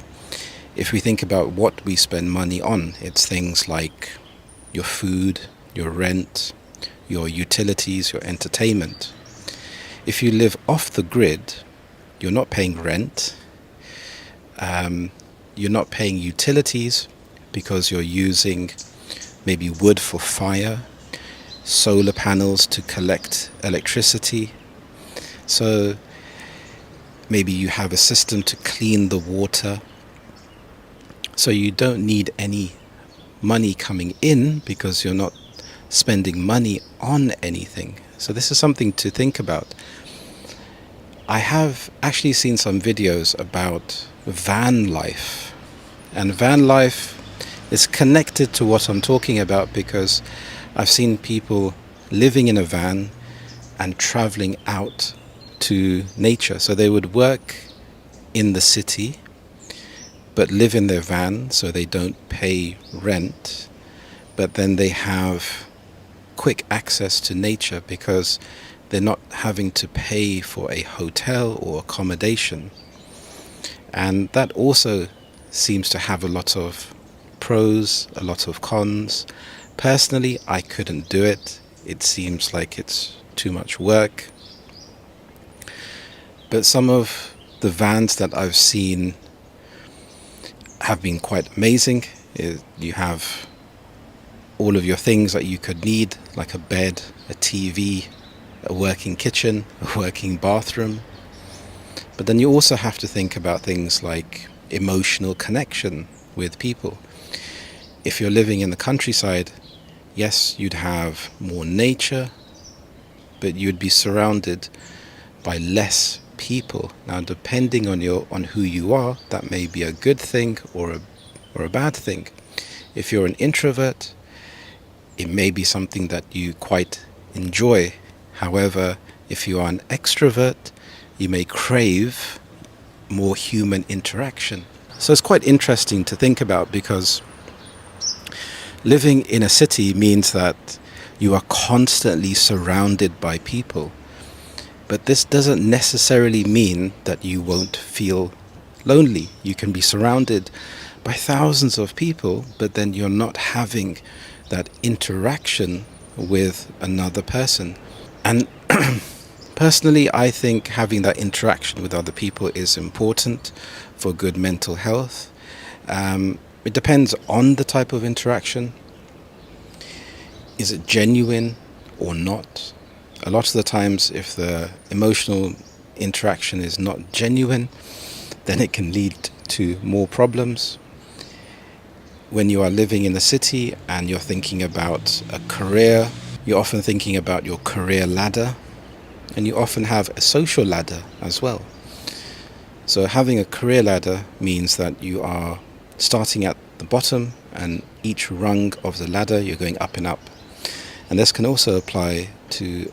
if we think about what we spend money on, it's things like your food, your rent, your utilities, your entertainment. If you live off the grid, you're not paying rent, you're not paying utilities because you're using maybe wood for fire, solar panels to collect electricity. So maybe you have a system to clean the water. So you don't need any money coming in because you're not spending money on anything. So this is something to think about. I have actually seen some videos about van life. And van life is connected to what I'm talking about, because I've seen people living in a van and traveling out to nature. So they would work in the city but live in their van, so they don't pay rent, but then they have quick access to nature because they're not having to pay for a hotel or accommodation. And that also seems to have a lot of pros, a lot of cons. Personally, I couldn't do it. It seems like it's too much work. But some of the vans that I've seen have been quite amazing. You have all of your things that you could need, like a bed, a TV, a working kitchen, a working bathroom. But then you also have to think about things like emotional connection with people. If you're living in the countryside, yes, you'd have more nature, but you'd be surrounded by less people. Now, depending on who you are, that may be a good thing or a bad thing. If you're an introvert, it may be something that you quite enjoy. However, if you are an extrovert, you may crave more human interaction. So it's quite interesting to think about, because living in a city means that you are constantly surrounded by people. But this doesn't necessarily mean that you won't feel lonely. You can be surrounded by thousands of people, but then you're not having that interaction with another person. And personally, I think having that interaction with other people is important for good mental health. It depends on the type of interaction. Is it genuine or not? A lot of the times, if the emotional interaction is not genuine, then it can lead to more problems. When you are living in the city and you're thinking about a career, you're often thinking about your career ladder, and you often have a social ladder as well. So having a career ladder means that you are starting at the bottom, and each rung of the ladder you're going up and up. And this can also apply to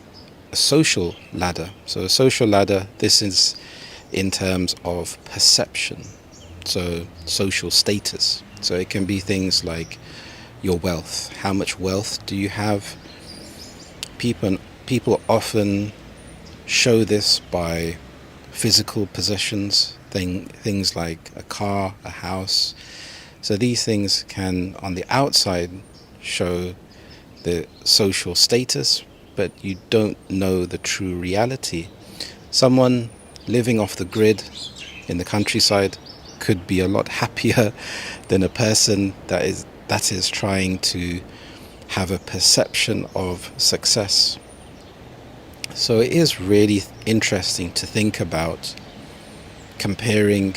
a social ladder. So a social ladder, this is in terms of perception, so social status. So it can be things like your wealth. How much wealth do you have? People often show this by physical possessions, things like a car, a house. So these things can, on the outside, show the social status, but you don't know the true reality. Someone living off the grid in the countryside could be a lot happier than a person that is trying to have a perception of success. So it is really interesting to think about comparing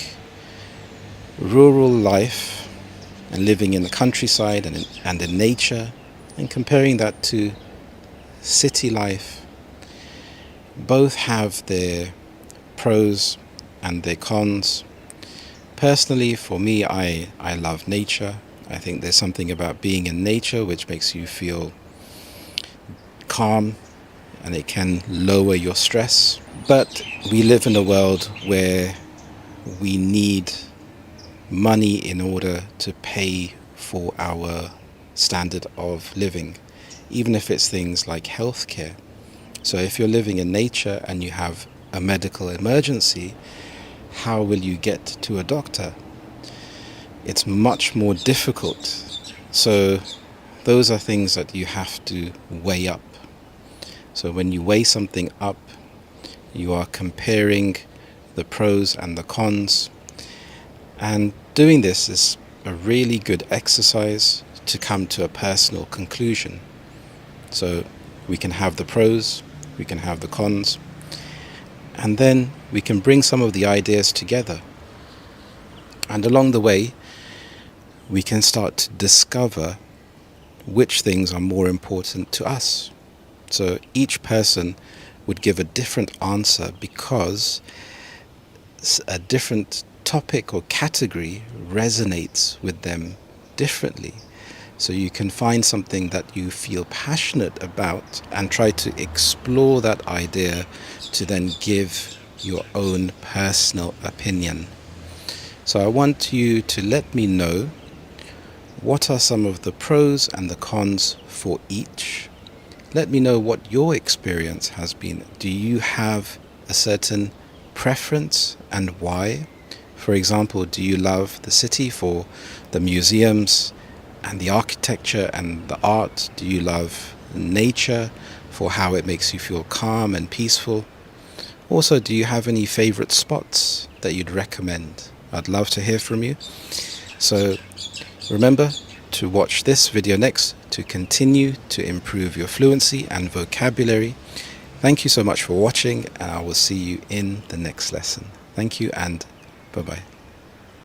rural life and living in the countryside and in nature, and comparing that to city life. Both have their pros and their cons. Personally, for me, I love nature. I think there's something about being in nature which makes you feel calm, and it can lower your stress. But we live in a world where we need money in order to pay for our standard of living, even if it's things like healthcare. So if you're living in nature and you have a medical emergency, how will you get to a doctor? It's much more difficult. So those are things that you have to weigh up. So when you weigh something up, you are comparing the pros and the cons. And doing this is a really good exercise to come to a personal conclusion. So we can have the pros, we can have the cons, and then we can bring some of the ideas together. And along the way, we can start to discover which things are more important to us. So each person would give a different answer because a different topic or category resonates with them differently. So you can find something that you feel passionate about and try to explore that idea to then give your own personal opinion. So I want you to let me know what are some of the pros and the cons for each. Let me know what your experience has been. Do you have a certain preference and why? For example, do you love the city for the museums and the architecture and the art? Do you love nature for how it makes you feel calm and peaceful? Also, do you have any favorite spots that you'd recommend? I'd love to hear from you. So remember to watch this video next to continue to improve your fluency and vocabulary. Thank you so much for watching, and I will see you in the next lesson. Thank you, and bye-bye.